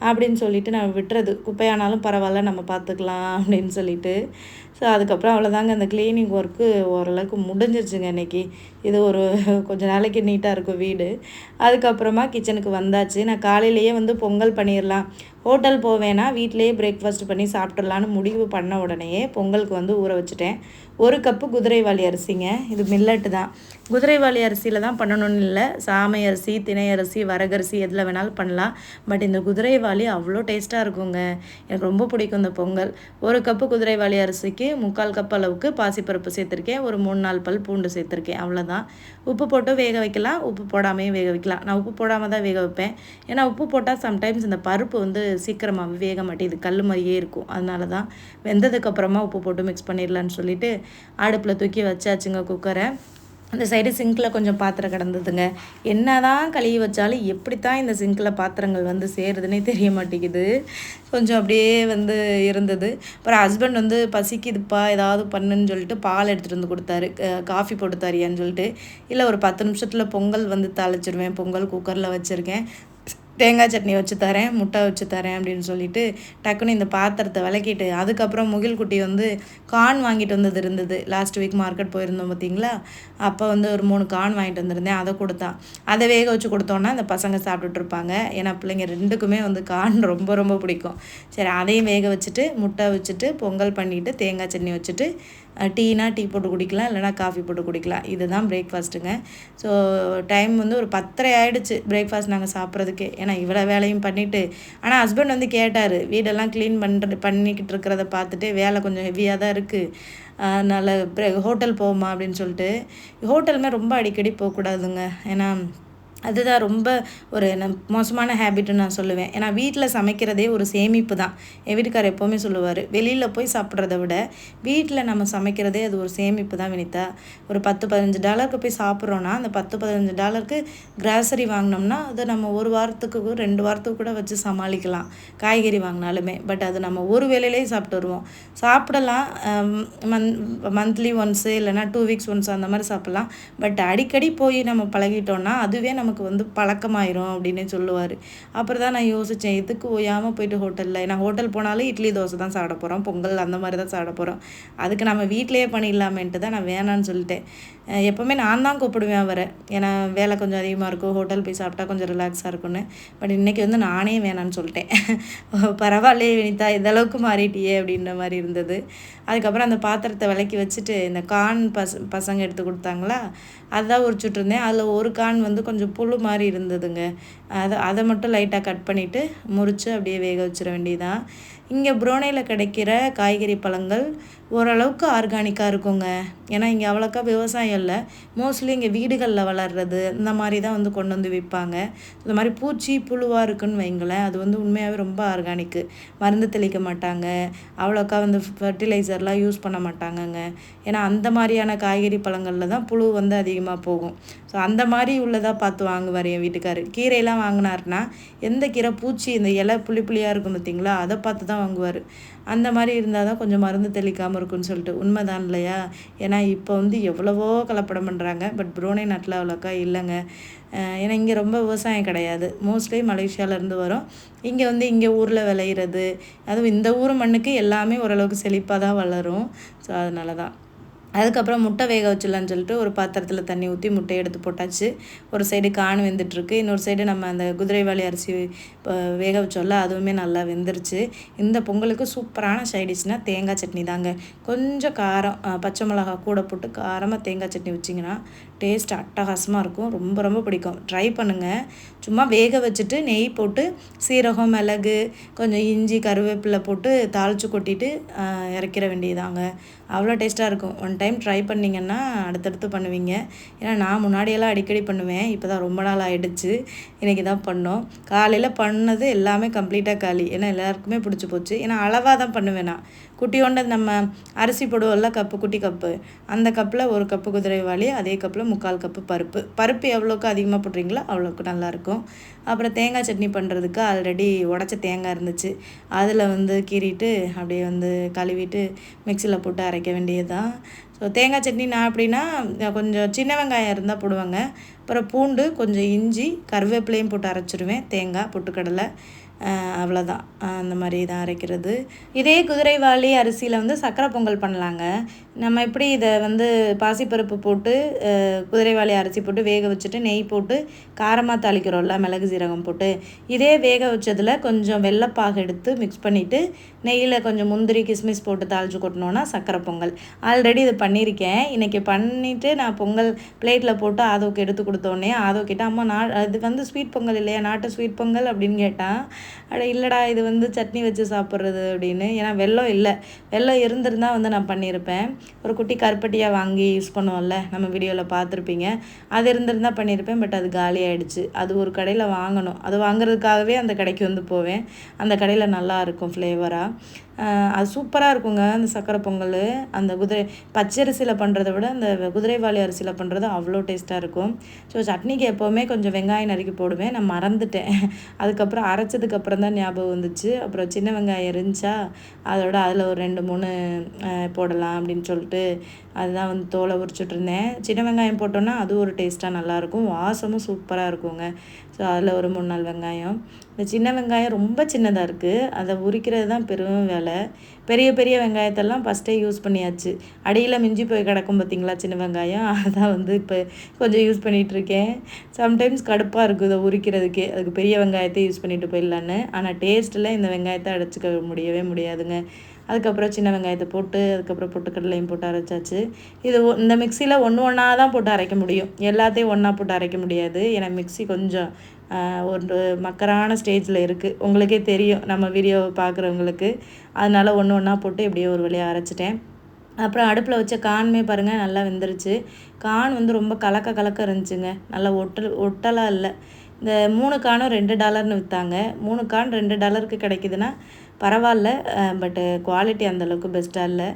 அப்படின்னு சொல்லிட்டு நம்ம விட்டுறது. குப்பையானாலும் பரவாயில்ல, நம்ம பார்த்துக்கலாம் அப்படின்னு சொல்லிட்டு. ஸோ அதுக்கப்புறம் அவ்வளோதாங்க, அந்த க்ளீனிங் ஒர்க்கு ஓரளவுக்கு முடிஞ்சிருச்சுங்க இன்றைக்கி. இது ஒரு கொஞ்சம் நாளைக்கு நீட்டாக இருக்கும் வீடு. அதுக்கப்புறமா கிச்சனுக்கு வந்தாச்சு. நான் காலையிலேயே வந்து பொங்கல் பண்ணிடலாம், ஹோட்டல் போவேன்னா வீட்டிலேயே பிரேக்ஃபாஸ்ட் பண்ணி சாப்பிட்றலான்னு முடிவு பண்ண உடனேயே பொங்கலுக்கு வந்து ஊற வச்சுட்டேன். 1 கப்பு குதிரைவாலி அரிசிங்க. இது மில்லட்டு தான். குதிரைவாலி அரிசியில் தான் பண்ணணும்னு இல்லை, சாமை அரிசி, திணை அரிசி, வரகரிசி எதில் வேணாலும் பண்ணலாம். பட் இந்த குதிரைவாலி அவ்வளோ டேஸ்ட்டாக இருக்குங்க. எனக்கு ரொம்ப பிடிக்கும் இந்த பொங்கல். 1 கப்பு குதிரைவாலி அரிசிக்கு 3/4 கப் அளவுக்கு பாசிப்பருப்பு சேர்த்துருக்கேன். ஒரு 3-4 பல் பூண்டு சேர்த்துருக்கேன். அவ்வளோதான். உப்பு போட்டு வேக வைக்கலாம், உப்பு போடாமையும் வேக வைக்கலாம். நான் உப்பு போடாமல் தான் வேக வைப்பேன். ஏன்னா உப்பு போட்டால் சம்டைம்ஸ் இந்த பருப்பு வந்து சீக்கிரமாகவே வேக மாட்டேங்குது, கல் மாதிரியே இருக்கும். அதனால தான் வெந்ததுக்கப்புறமா உப்பு போட்டு மிக்ஸ் பண்ணிடலான்னு சொல்லிவிட்டு அடுப்பில் தூக்கி வச்சாச்சுங்க குக்கரை. அந்த சைடு சிங்கில் கொஞ்சம் பாத்திரம் கிடந்ததுங்க. என்ன தான் கழுவி வச்சாலும் எப்படித்தான் இந்த சிங்கில் பாத்திரங்கள் வந்து சேருதுன்னே தெரிய மாட்டேங்குது. கொஞ்சம் அப்படியே வந்து இருந்தது. அப்புறம் ஹஸ்பண்ட் வந்து பசிக்குதுப்பா ஏதாவது பண்ணுன்னு சொல்லிட்டு பால் எடுத்துகிட்டு வந்து கொடுத்தாரு. காஃபி போட்டு தரியான்னு சொல்லிட்டு. இல்லை ஒரு 10 நிமிஷத்தில் பொங்கல் வந்து தாளிச்சிடுவேன், பொங்கல் குக்கரில் வச்சுருக்கேன், தேங்காய் சட்னி வச்சு தரேன், முட்டை வச்சு தரேன் அப்படின்னு சொல்லிட்டு டக்குன்னு இந்த பாத்திரத்தை விளக்கிட்டு, அதுக்கப்புறம் முகில்குட்டி வந்து கார்ன் வாங்கிட்டு இருந்தது. லாஸ்ட் வீக் மார்க்கெட் போயிருந்தோம் பார்த்தீங்களா, அப்போ வந்து ஒரு 3 கார்ன் வாங்கிட்டு வந்திருந்தேன். அதை கொடுத்தான். அதை வேக வச்சு கொடுத்தோன்னா இந்த பசங்க சாப்பிட்டுட்ருப்பாங்க. ஏன்னா பிள்ளைங்க 2க்குமே வந்து கார்ன் ரொம்ப ரொம்ப பிடிக்கும். சரி, அதையும் வேக வச்சுட்டு முட்டை வச்சுட்டு பொங்கல் பண்ணிவிட்டு தேங்காய் சட்னி வச்சுட்டு டீனா டீ போட்டு குடிக்கலாம், இல்லைனா காஃபி போட்டு குடிக்கலாம். இதுதான் பிரேக்ஃபாஸ்ட்டுங்க. ஸோ டைம் வந்து ஒரு 10:30 ஆகிடுச்சு பிரேக்ஃபாஸ்ட் நாங்கள் சாப்பிட்றதுக்கே. ஏன்னா இவ்வளோ வேலையும் பண்ணிவிட்டு, ஆனால் ஹஸ்பண்ட் வந்து கேட்டார், வீடெல்லாம் க்ளீன் பண்ணிக்கிட்டு இருக்கிறத பார்த்துட்டு வேலை கொஞ்சம் ஹெவியாக தான் இருக்குது, அதனால் ஹோட்டல் போவோமா அப்படின்னு சொல்லிட்டு. ஹோட்டலுமே ரொம்ப அடிக்கடி போகக்கூடாதுங்க. ஏன்னா அதுதான் ரொம்ப ஒரு மோசமான ஹேபிட்டுன்னு நான் சொல்லுவேன். ஏன்னா வீட்டில் சமைக்கிறதே ஒரு சேமிப்பு தான். என் வீட்டுக்காரர் எப்போவுமே சொல்லுவார், வெளியில் போய் சாப்பிட்றத விட வீட்டில் நம்ம சமைக்கிறதே அது ஒரு சேமிப்பு தான் வினிதா. ஒரு $10-15 போய் சாப்பிட்றோன்னா அந்த $10-15 கிராசரி வாங்கினோம்னா அதை நம்ம ஒரு வாரத்துக்கு 2 வாரத்துக்கு கூட வச்சு சமாளிக்கலாம், காய்கறி வாங்கினாலுமே. பட் அது நம்ம ஒரு வேளையிலேயே சாப்பிட்டு வருவோம். சாப்பிடலாம், மந்த்லி ஒன்ஸு இல்லைனா 2 வீக்ஸ் ஒன்ஸ் அந்த மாதிரி சாப்பிட்லாம். பட் அடிக்கடி போய் நம்ம பழகிட்டோன்னா அதுவே நமக்கு வந்து பழக்கமாயிரும் அப்படின்னு சொல்லுவார். அப்புறம் தான் நான் யோசித்தேன், எதுக்கு ஓயாமல் போயிட்டு ஹோட்டலில், ஏன்னா ஹோட்டல் போனாலும் இட்லி தோசை தான் சாப்பிட போகிறோம், பொங்கல் அந்த மாதிரி தான் சாப்பிட போகிறோம். அதுக்கு நம்ம வீட்டிலையே பண்ணிடலாமேன்ட்டு தான் நான் வேணான்னு சொல்லிட்டேன். எப்போவுமே நான் தான் கூப்பிடுவேன் அவரை, ஏன்னா வேலை கொஞ்சம் அதிகமாக இருக்கும், ஹோட்டல் போய் சாப்பிட்டா கொஞ்சம் ரிலாக்ஸாக இருக்கும்னு. பட் இன்றைக்கி வந்து நானே வேணான்னு சொல்லிட்டேன். பரவாயில்லையே வினிதா, இதளவுக்கு மாறிட்டியே அப்படின்ற மாதிரி இருந்தது. அதுக்கப்புறம் அந்த பாத்திரத்தை விளக்கி வச்சுட்டு இந்த கார்ன் பசங்க எடுத்து கொடுத்தாங்களா, அதுதான் உரிச்சுட்டு இருந்தேன். அதில் ஒரு கார்ன் வந்து கொஞ்சம் புழு மாதிரி இருந்ததுங்க. அதை மட்டும் லைட்டாக கட் பண்ணிவிட்டு முறித்து அப்படியே வேக வச்சிட வேண்டியதான். இங்கே புரோனையில் கிடைக்கிற காய்கறி பழங்கள் ஓரளவுக்கு ஆர்கானிக்காக இருக்குங்க. ஏன்னா இங்கே அவ்வளோக்கா விவசாயம் இல்லை, மோஸ்ட்லி இங்கே வீடுகளில் வளர்கிறது இந்த மாதிரி தான் வந்து கொண்டு வந்து விற்பாங்க. இந்த மாதிரி பூச்சி புழுவாக இருக்குன்னு வைங்களேன், அது வந்து உண்மையாகவே ரொம்ப ஆர்கானிக்கு. மருந்து தெளிக்க மாட்டாங்க, அவ்வளோக்கா வந்து ஃபர்டிலைசர்லாம் யூஸ் பண்ண மாட்டாங்கங்க. ஏன்னா அந்த மாதிரியான காய்கறி பழங்களில் தான் புழு வந்து அதிகமாக போகும். ஸோ அந்த மாதிரி உள்ளதாக பார்த்து வாங்குவார் என் வீட்டுக்காரர். கீரையெல்லாம் வாங்கினார்னா எந்த கீரை பூச்சி இந்த இலை புளியாக இருக்கும் பார்த்தீங்களா, அதை பார்த்து தான் வாங்குவார். அந்த மாதிரி இருந்தால் தான் கொஞ்சம் மருந்து தெளிக்காமல் இருக்குன்னு சொல்லிட்டு. உண்மைதான் இல்லையா? ஏன்னா இப்போ வந்து எவ்வளவோ கலப்படம் பண்ணுறாங்க, பட் புரோனை நாட்டில் அவ்வளோக்கா இல்லைங்க. ஏன்னா இங்கே ரொம்ப விவசாயம் கிடையாது, மோஸ்ட்லி மலேசியாவிலேருந்து வரும். இங்கே வந்து இங்கே ஊரில் விளையிறது, அதுவும் இந்த ஊர் மண்ணுக்கு எல்லாமே ஓரளவுக்கு செழிப்பாக தான் வளரும். ஸோ அதனால தான். அதுக்கப்புறம் முட்டை வேக வச்சிடலான்னு சொல்லிட்டு ஒரு பாத்திரத்தில் தண்ணி ஊற்றி முட்டையை எடுத்து போட்டாச்சு. ஒரு சைடு கான் வெந்துட்டுருக்கு, இன்னொரு சைடு நம்ம அந்த குதிரைவாலி அரிசி வேக வச்சோம்ல அதுவுமே நல்லா வெந்துருச்சு. இந்த பொங்கலுக்கு சூப்பரான சைடிஷ்னால் தேங்காய் சட்னி தாங்க. கொஞ்சம் காரம், பச்சை மிளகா கூட போட்டு காரமாக தேங்காய் சட்னி வச்சிங்கன்னா டேஸ்ட் அட்டகாசமாக இருக்கும். ரொம்ப ரொம்ப பிடிக்கும், ட்ரை பண்ணுங்கள். சும்மா வேக வச்சுட்டு நெய் போட்டு சீரகம், மிளகு, கொஞ்சம் இஞ்சி, கருவேப்பிலை போட்டு தாளித்து கொட்டிட்டு இறக்கிற வேண்டியதாங்க. அவ்வளோ டேஸ்ட்டாக இருக்கும். ஒன் டைம் ட்ரை பண்ணிங்கன்னா அடுத்தடுத்து பண்ணுவீங்க. ஏன்னா நான் முன்னாடியெல்லாம் அடிக்கடி பண்ணுவேன், இப்போ தான் ரொம்ப நாள் ஆகிடுச்சு. இன்றைக்கி தான் பண்ணோம். காலையில் பண்ணது எல்லாமே கம்ப்ளீட்டாக காலி, ஏன்னா எல்லாருக்குமே பிடிச்சி போச்சு. ஏன்னா அளவாக தான் பண்ணுவேன் நான். குட்டியோண்ட நம்ம அரிசி போடுவோம்ல, கப்பு, குட்டி கப்பு, அந்த கப்பில் 1 கப்பு குதிரைவாலி, அதே கப்பில் 3/4 கப்பு பருப்பு எவ்வளோக்கு அதிகமாக போடுறீங்களோ அவ்வளோக்கு நல்லாயிருக்கும். அப்புறம் தேங்காய் சட்னி பண்ணுறதுக்கு ஆல்ரெடி உடச்ச தேங்காய் இருந்துச்சு, அதில் வந்து கீறிட்டு அப்படியே வந்து கழுவிட்டு மிக்சியில் போட்டு அரைக்க வேண்டியது தான். ஸோ தேங்காய் சட்னி நான் எப்படின்னா, கொஞ்சம் சின்ன வெங்காயம் இருந்தால் போடுவாங்க, அப்புறம் பூண்டு, கொஞ்சம் இஞ்சி, கருவேப்பிலையும் போட்டு அரைச்சிடுவேன், தேங்காய், பொட்டுக்கடலை, அவ்வளோதான். அந்த மாதிரி தான் அரைக்கிறது. இதே குதிரைவாலி அரிசியில் வந்து சக்கரை பொங்கல் பண்ணலாங்க. நம்ம எப்படி இதை வந்து பாசிப்பருப்பு போட்டு குதிரைவாலி அரிசி போட்டு வேக வச்சுட்டு நெய் போட்டு காரமாக தாளிக்கிறோம்ல, மிளகு சீரகம் போட்டு, இதே வேக வச்சதில் கொஞ்சம் வெள்ளைப்பாகு எடுத்து மிக்ஸ் பண்ணிவிட்டு நெய்யில் கொஞ்சம் முந்திரி, கிஸ்மிஸ் போட்டு தாளித்து கொட்டினோன்னா சக்கரை பொங்கல். ஆல்ரெடி இது பண்ணியிருக்கேன். இன்றைக்கி பண்ணிவிட்டு நான் பொங்கல் பிளேட்டில் போட்டு ஆதோக்கு எடுத்து கொடுத்தோடனே ஆதோ கேட்டால், அம்மா இது வந்து ஸ்வீட் பொங்கல் இல்லையா, நாட்டு ஸ்வீட் பொங்கல் அப்படின்னு கேட்டான். இல்லைடா, இது வந்து சட்னி வச்சு சாப்பிட்றது அப்படின்னு. ஏன்னா வெல்லம் இல்லை, வெல்லம் இருந்திருந்தால் வந்து நான் பண்ணியிருப்பேன். ஒரு குட்டி கருப்பட்டியாக வாங்கி யூஸ் பண்ணுவோம்ல, நம்ம வீடியோவில் பார்த்துருப்பீங்க, அது இருந்திருந்தால் பண்ணியிருப்பேன். பட் அது காலி ஆகிடுச்சு. அது ஒரு கடையில் வாங்கணும், அது வாங்குறதுக்காகவே அந்த கடைக்கு வந்து போவேன். அந்த கடையில் நல்லாயிருக்கும் ஃப்ளேவராக, அது சூப்பராக இருக்குங்க. அந்த சக்கரை பொங்கல் அந்த பச்சரிசியில் பண்ணுறத விட அந்த குதிரைவாலி அரிசியில் பண்ணுறது அவ்வளோ டேஸ்ட்டாக இருக்கும். ஸோ சட்னிக்கு எப்போவுமே கொஞ்சம் வெங்காயம் நறுக்கி போடுவேன், நான் மறந்துட்டேன். அதுக்கப்புறம் அரைச்சதுக்கப்புறம் தான் ஞாபகம் வந்துச்சு. அப்புறம் சின்ன வெங்காயம் இருந்துச்சா, அதோட அதில் ஒரு 2-3 போடலாம் அப்படின்னு சொல்லிட்டு அதுதான் வந்து தோலை உரிச்சுட்ருந்தேன். சின்ன வெங்காயம் போட்டோன்னா அது ஒரு டேஸ்ட்டாக நல்லாயிருக்கும், வாசமும் சூப்பராக இருக்குங்க. ஸோ அதில் ஒரு 3-4 வெங்காயம். இந்த சின்ன வெங்காயம் ரொம்ப சின்னதாக இருக்குது, அதை உரிக்கிறது தான் பெரும் வேலை. பெரிய பெரிய வெங்காயத்தெல்லாம் ஃபஸ்ட்டே யூஸ் பண்ணியாச்சு. அடியில் மிஞ்சி போய் கிடக்கும் பார்த்திங்களா சின்ன வெங்காயம், அதான் வந்து இப்போ கொஞ்சம் யூஸ் பண்ணிகிட்ருக்கேன். சம்டைம்ஸ் கடுப்பாக இருக்குது இதை உரிக்கிறதுக்கே, அதுக்கு பெரிய வெங்காயத்தை யூஸ் பண்ணிட்டு போயிடலான்னு. ஆனால் டேஸ்ட்டில் இந்த வெங்காயத்தை அடைச்சிக்க முடியவே முடியாதுங்க. அதுக்கப்புறம் சின்ன வெங்காயத்தை போட்டு அதுக்கப்புறம் பொட்டுக்கடலையும் போட்டு அரைச்சாச்சு. இது இந்த மிக்சியில் ஒன்று ஒன்றா தான் போட்டு அரைக்க முடியும், எல்லாத்தையும் ஒன்றா போட்டு அரைக்க முடியாது. ஏன்னா மிக்சி கொஞ்சம் ஒரு மக்கரான ஸ்டேஜில் இருக்குது, உங்களுக்கே தெரியும் நம்ம வீடியோவை பார்க்குறவங்களுக்கு. அதனால் ஒன்று ஒன்றா போட்டு எப்படியோ ஒரு வழியாக அரைச்சிட்டேன். அப்புறம் அடுப்பில் வச்ச கான்மே பாருங்கள் நல்லா வெந்துருச்சு. கான் வந்து ரொம்ப கலக்க இருந்துச்சுங்க, நல்லா ஒட்டலாக இல்லை. இந்த 3 கானும் $2ன்னு விற்றாங்க. 3 கான் $2 கிடைக்குதுன்னா பரவாயில்ல. பட்டு குவாலிட்டி அந்தளவுக்கு பெஸ்ட்டாக இல்லை.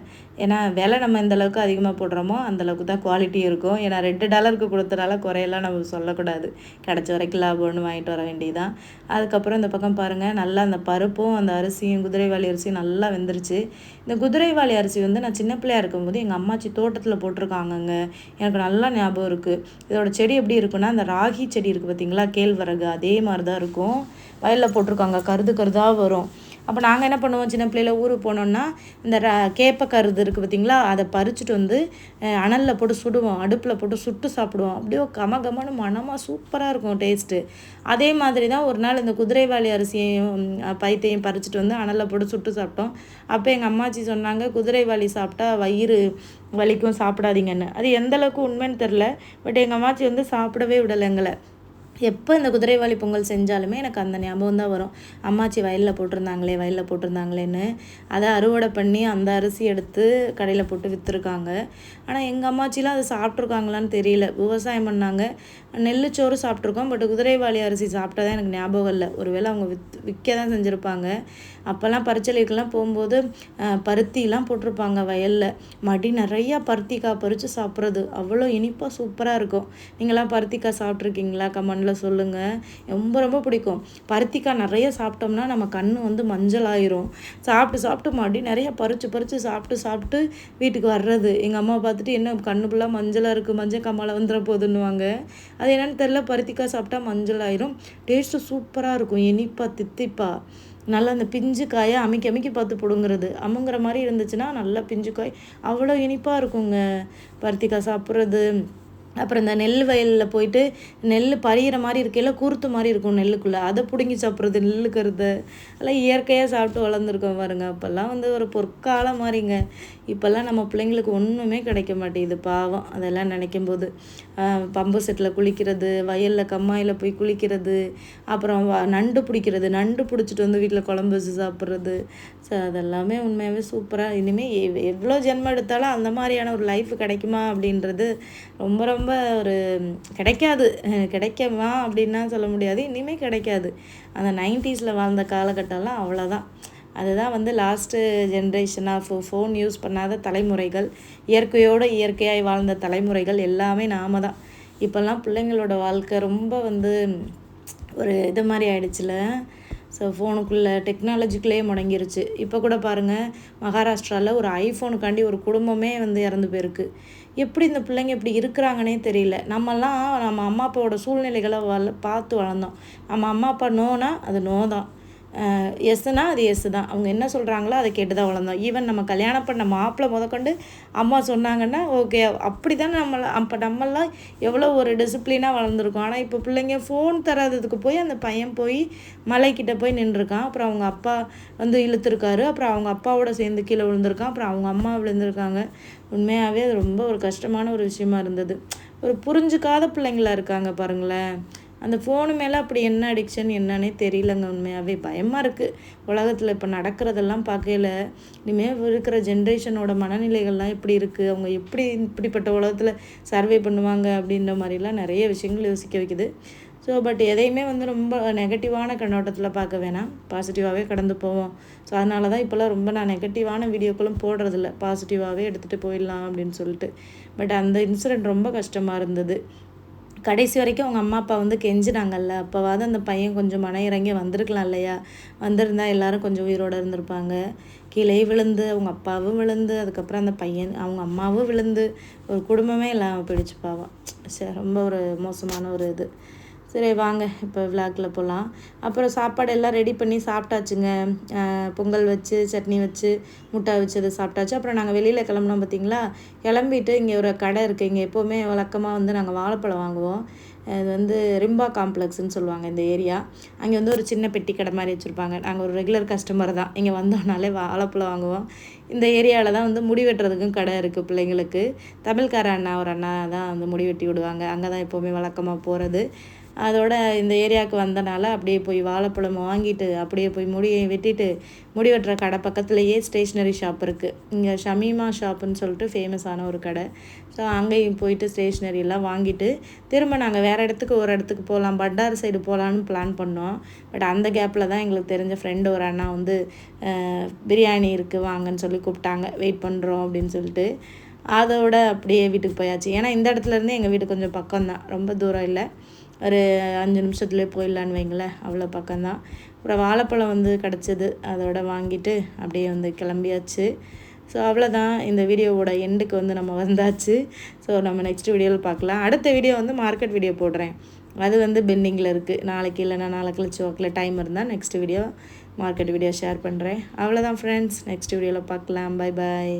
ஏன்னா விலை நம்ம எந்தளவுக்கு அதிகமாக போடுறோமோ அந்தளவுக்கு தான் குவாலிட்டி இருக்கும். ஏன்னா $2 கொடுத்தனால குறையெல்லாம் நம்ம சொல்லக்கூடாது, கிடச்ச வரைக்கும் லாபம்னு வாங்கிட்டு வர வேண்டியதான். அதுக்கப்புறம் இந்த பக்கம் பாருங்கள், நல்லா அந்த பருப்பும் அந்த அரிசியும் குதிரைவாலி அரிசியும் நல்லா வெந்துருச்சு. இந்த குதிரைவாலி அரிசி வந்து நான் சின்ன பிள்ளையாக இருக்கும்போது எங்கள் அம்மாச்சி தோட்டத்தில் போட்டிருக்காங்கங்க, எனக்கு நல்லா ஞாபகம் இருக்குது. இதோட செடி எப்படி இருக்குன்னா, அந்த ராகி செடி இருக்குது பார்த்திங்களா, கேழ்வரகு, அதே மாதிரி தான் இருக்கும். வயலில் போட்டிருக்காங்க, கருதாக வரும். அப்போ நாங்கள் என்ன பண்ணுவோம், சின்ன பிள்ளையில் ஊருக்கு போனோன்னா இந்த கேப்பக்கருது இருக்குது பார்த்திங்களா, அதை பறிச்சுட்டு வந்து அனலில் போட்டு சுடுவோம், அடுப்பில் போட்டு சுட்டு சாப்பிடுவோம். அப்படியே கமகமான மனமாக சூப்பராக இருக்கும் டேஸ்ட்டு. அதே மாதிரி தான் ஒரு நாள் இந்த குதிரைவாலி அரிசியையும் பைத்தையும் பறிச்சுட்டு வந்து அனலில் போட்டு சுட்டு சாப்பிட்டோம். அப்போ எங்கள் அம்மாச்சி சொன்னாங்க, குதிரைவாலி சாப்பிட்டா வயிறு வலிக்கும், சாப்பிடாதீங்கன்னு. அது எந்தளவுக்கு உண்மைன்னு தெரில, பட் எங்கள் அம்மாச்சி வந்து சாப்பிடவே விடலை எங்களை. எப்போ இந்த குதிரைவாலி பொங்கல் செஞ்சாலுமே எனக்கு அந்த ஞாபகம் தான் வரும், அம்மாச்சி வயலில் போட்டிருந்தாங்களேன்னு. அதை அறுவடை பண்ணி அந்த அரிசி எடுத்து கடையில் போட்டு விற்றுருக்காங்க. ஆனால் எங்கள் அம்மாச்சிலாம் அதை சாப்பிட்ருக்காங்களான்னு தெரியல. விவசாயம் பண்ணாங்க, நெல்லுச்சோறு சாப்பிட்ருக்கோம், பட் குதிரைவாலி அரிசி சாப்பிட்டதான் எனக்கு ஞாபகம் இல்லை. ஒருவேளை அவங்க விற்க தான் செஞ்சுருப்பாங்க. அப்போல்லாம் பறிச்சலுக்கெல்லாம் போகும்போது பருத்திலாம் போட்டிருப்பாங்க வயலில், மடி நிறையா பருத்திக்காய் பறித்து சாப்பிட்றது அவ்வளோ இனிப்பாக சூப்பராக இருக்கும். நீங்களாம் பருத்திக்காய் சாப்பிட்ருக்கீங்களா? கமெண்டில் சொல்லுங்கள். ரொம்ப பிடிக்கும். பருத்திக்காய் நிறைய சாப்பிட்டோம்னா நம்ம கண் வந்து மஞ்சள் ஆயிரும். சாப்பிட்டு மடி நிறைய பறித்து சாப்பிட்டு வீட்டுக்கு வர்றது, எங்கள் அம்மா பார்த்துட்டு என்ன கண்ணு ஃபுல்லாக மஞ்சளாக இருக்குது, மஞ்சள் காமாலை வந்துட போகுதுன்னுவாங்க. அது என்னென்னு தெரில, பருத்திக்காய் சாப்பிட்டா மஞ்சள் ஆயிரும். டேஸ்ட்டு சூப்பராக இருக்கும், இனிப்பாக தித்திப்பா. நல்லா அந்த பிஞ்சு காயை அமைக்கி பார்த்து பிடுங்குறது, அமுங்கிற மாதிரி இருந்துச்சுன்னா நல்லா பிஞ்சு காய் அவ்வளோ இனிப்பாக இருக்குங்க பருத்திக்காய் சாப்பிட்றது. அப்புறம் இந்த நெல் வயலில் போயிட்டு நெல் பறிகிற மாதிரி இருக்கையில் குருத்து மாதிரி இருக்கும் நெல்லுக்குள்ளே, அதை பிடுங்கி சாப்பிட்றது, நெல்லுக்கிறது எல்லாம் இயற்கையாக சாப்பிட்டு வளர்ந்துருக்கோம் பாருங்க. அப்போல்லாம் வந்து ஒரு பொற்காலம் மாதிரிங்க. இப்போல்லாம் நம்ம பிள்ளைங்களுக்கு ஒன்றுமே கிடைக்க மாட்டேங்குது பாவம். அதெல்லாம் நினைக்கும் போது பம்பு செட்டில் குளிக்கிறது, வயலில் கம்மாயில் போய் குளிக்கிறது, அப்புறம் நண்டு பிடிச்சிட்டு வந்து வீட்டில் குழம்பு வச்சு சாப்பிட்றது. ஸோ அதெல்லாமே உண்மையாகவே சூப்பராக. இனிமேல் எவ்வளோ ஜென்மம் எடுத்தாலும் அந்த மாதிரியான ஒரு லைஃப் கிடைக்குமா அப்படின்றது ரொம்ப ஒரு கிடைக்குமா அப்படின்னா சொல்ல முடியாது, இனிமேல் கிடைக்காது. அந்த 90s வாழ்ந்த காலகட்டம்லாம் அவ்வளோதான். அதுதான் வந்து லாஸ்ட்டு ஜென்ரேஷனாக ஃபோன் யூஸ் பண்ணாத தலைமுறைகள், இயற்கையாய் வாழ்ந்த தலைமுறைகள் எல்லாமே நாம தான். இப்போல்லாம் பிள்ளைங்களோட வாழ்க்கை ரொம்ப வந்து ஒரு இது மாதிரி ஆயிடுச்சுல. ஸோ ஃபோனுக்குள்ளே டெக்னாலஜிக்குள்ளே முடங்கிருச்சு. இப்போ கூட பாருங்கள், மகாராஷ்டிராவில் ஒரு ஐஃபோனுக்காண்டி ஒரு குடும்பமே வந்து இறந்து போயிருக்கு. எப்படி இந்த பிள்ளைங்க இப்படி இருக்கிறாங்கன்னே தெரியல. நம்மெல்லாம் நம்ம அம்மா அப்பாவோட சூழ்நிலைகளை பார்த்து வளர்ந்தோம். நம்ம அம்மா அப்பா நோனா அது நோ தான், எஸ்ஸுனா அது எஸ்ஸு தான், அவங்க என்ன சொல்கிறாங்களோ அதை கேட்டு தான் வளர்ந்தோம். ஈவன் நம்ம கல்யாணம் பண்ண மாப்பிள்ளை முதற்கொண்டு அம்மா சொன்னாங்கன்னா ஓகே, அப்படி தான் நம்மளாம் எவ்வளோ ஒரு டிசிப்ளினாக வளர்ந்துருக்கோம். ஆனால் இப்போ பிள்ளைங்க ஃபோன் தராததுக்கு போய் அந்த பையன் போய் மலைக்கிட்ட போய் நின்றுருக்கான். அப்புறம் அவங்க அப்பா வந்து இழுத்துருக்காரு, அப்புறம் அவங்க அப்பாவோட சேர்ந்து கீழே விழுந்திருக்கான், அப்புறம் அவங்க அம்மா விழுந்திருக்காங்க. உண்மையாகவே அது ரொம்ப ஒரு கஷ்டமான ஒரு விஷயமா இருந்தது. ஒரு புரிஞ்சுக்காத பிள்ளைங்களா இருக்காங்க பாருங்களேன். அந்த ஃபோனு மேலே அப்படி என்ன அடிக்ஷன் என்னன்னே தெரியலங்க. உண்மையாகவே பயமாக இருக்குது. உலகத்தில் இப்போ நடக்கிறதெல்லாம் பார்க்கல, இனிமேல் இருக்கிற ஜென்ரேஷனோட மனநிலைகள்லாம் எப்படி இருக்குது, அவங்க எப்படி இப்படிப்பட்ட உலகத்தில் சர்வே பண்ணுவாங்க அப்படின்ற மாதிரிலாம் நிறைய விஷயங்கள் யோசிக்க வைக்குது. ஸோ பட் எதையுமே வந்து ரொம்ப நெகட்டிவான கண்ணோட்டத்தில் பார்க்க வேணாம், பாசிட்டிவாகவே கடந்து போவோம். ஸோ அதனால தான் இப்போல்லாம் ரொம்ப நான் நெகட்டிவான வீடியோக்களும் போடுறதில்ல, பாசிட்டிவாகவே எடுத்துகிட்டு போயிடலாம் அப்படின்னு சொல்லிட்டு. பட் அந்த இன்சிடெண்ட் ரொம்ப கஷ்டமாக இருந்தது. கடைசி வரைக்கும் அவங்க அம்மா அப்பா வந்து கெஞ்சினாங்கல்ல, அப்போவாது அந்த பையன் கொஞ்சம் மன இறங்கி வந்திருக்கலாம் இல்லையா. வந்திருந்தா எல்லாரும் கொஞ்சம் உயிரோடு இருந்திருப்பாங்க. கீழே விழுந்து அவங்க அப்பாவும் விழுந்து, அதுக்கப்புறம் அந்த பையன் அவங்க அம்மாவும் விழுந்து, ஒரு குடும்பமே இல்லாமல் போயிடுச்சு பாவம். சரி, ரொம்ப ஒரு மோசமான ஒரு இது. சரி வாங்க இப்போ விளாக்கில் போகலாம். அப்புறம் சாப்பாடு எல்லாம் ரெடி பண்ணி சாப்பிட்டாச்சுங்க. பொங்கல் வச்சு சட்னி வச்சு முட்டை வச்சு சாப்பிட்டாச்சு. அப்புறம் நாங்கள் வெளியில் கிளம்புனோம் பார்த்திங்களா. கிளம்பிட்டு இங்கே ஒரு கடை இருக்குது, இங்கே எப்போவுமே வழக்கமாக வந்து நாங்கள் வாழைப்பழம் வாங்குவோம். இது வந்து ரிம்பா காம்ப்ளெக்ஸ்ன்னு சொல்லுவாங்க இந்த ஏரியா. அங்கே வந்து ஒரு சின்ன பெட்டி கடை மாதிரி வச்சுருப்பாங்க. நாங்கள் ஒரு ரெகுலர் கஸ்டமர் தான். இங்கே வந்தோம்னாலே வாழைப்பழம் வாங்குவோம். இந்த ஏரியாவில் தான் வந்து முடி வெட்டுறதுக்கும் கடை இருக்குது பிள்ளைங்களுக்கு. தமிழ்கார அண்ணா ஒரு அண்ணா தான் வந்து முடி வெட்டி விடுவாங்க. அங்கே தான் எப்போவுமே வழக்கமாக போகிறது. அதோட இந்த ஏரியாவுக்கு வந்தனால அப்படியே போய் வாழைப்பழம் வாங்கிட்டு அப்படியே போய் முடியை வெட்டிட்டு, முடி வெட்டுற கடை பக்கத்துலேயே ஸ்டேஷ்னரி ஷாப் இருக்குது. இங்கே ஷமீமா ஷாப்புன்னு சொல்லிட்டு ஃபேமஸான ஒரு கடை. ஸோ அங்கேயும் போயிட்டு ஸ்டேஷ்னரியெல்லாம் வாங்கிட்டு திரும்ப நாங்கள் வேறு ஒரு இடத்துக்கு போகலாம், பண்டார் சைடு போகலான்னு பிளான் பண்ணோம். பட் அந்த கேப்பில் தான் எங்களுக்கு தெரிஞ்ச ஃப்ரெண்டு ஒரு அண்ணா வந்து பிரியாணி இருக்குது வாங்கன்னு சொல்லி கூப்பிட்டாங்க. வெயிட் பண்ணுறோம் அப்படின்னு சொல்லிட்டு அதோட அப்படியே வீட்டுக்கு போயாச்சு. ஏன்னா இந்த இடத்துலேருந்து எங்கள் வீடு கொஞ்சம் பக்கம்தான், ரொம்ப தூரம் இல்லை. ஒரு 5 நிமிஷத்துலேயே போயிடலான்னு வைங்களேன், அவ்வளோ பக்கம்தான். அப்புறம் வாழைப்பழம் வந்து கிடச்சிது, அதோட வாங்கிட்டு அப்படியே வந்து கிளம்பியாச்சு. ஸோ அவ்வளோதான், இந்த வீடியோவோட எண்டுக்கு வந்து நம்ம வந்தாச்சு. ஸோ நம்ம நெக்ஸ்ட் வீடியோவில் பார்க்கலாம். அடுத்த வீடியோ வந்து மார்க்கெட் வீடியோ போடுறேன். அது வந்து பெண்டிங்கில் இருக்குது. நாளைக்கு இல்லைனா நாளை கழிச்சு வாக்கில் டைம் இருந்தால் next video market video share பண்ணுறேன். அவ்வளோதான் ஃப்ரெண்ட்ஸ், நெக்ஸ்ட் வீடியோவில் பார்க்கலாம். Bye bye.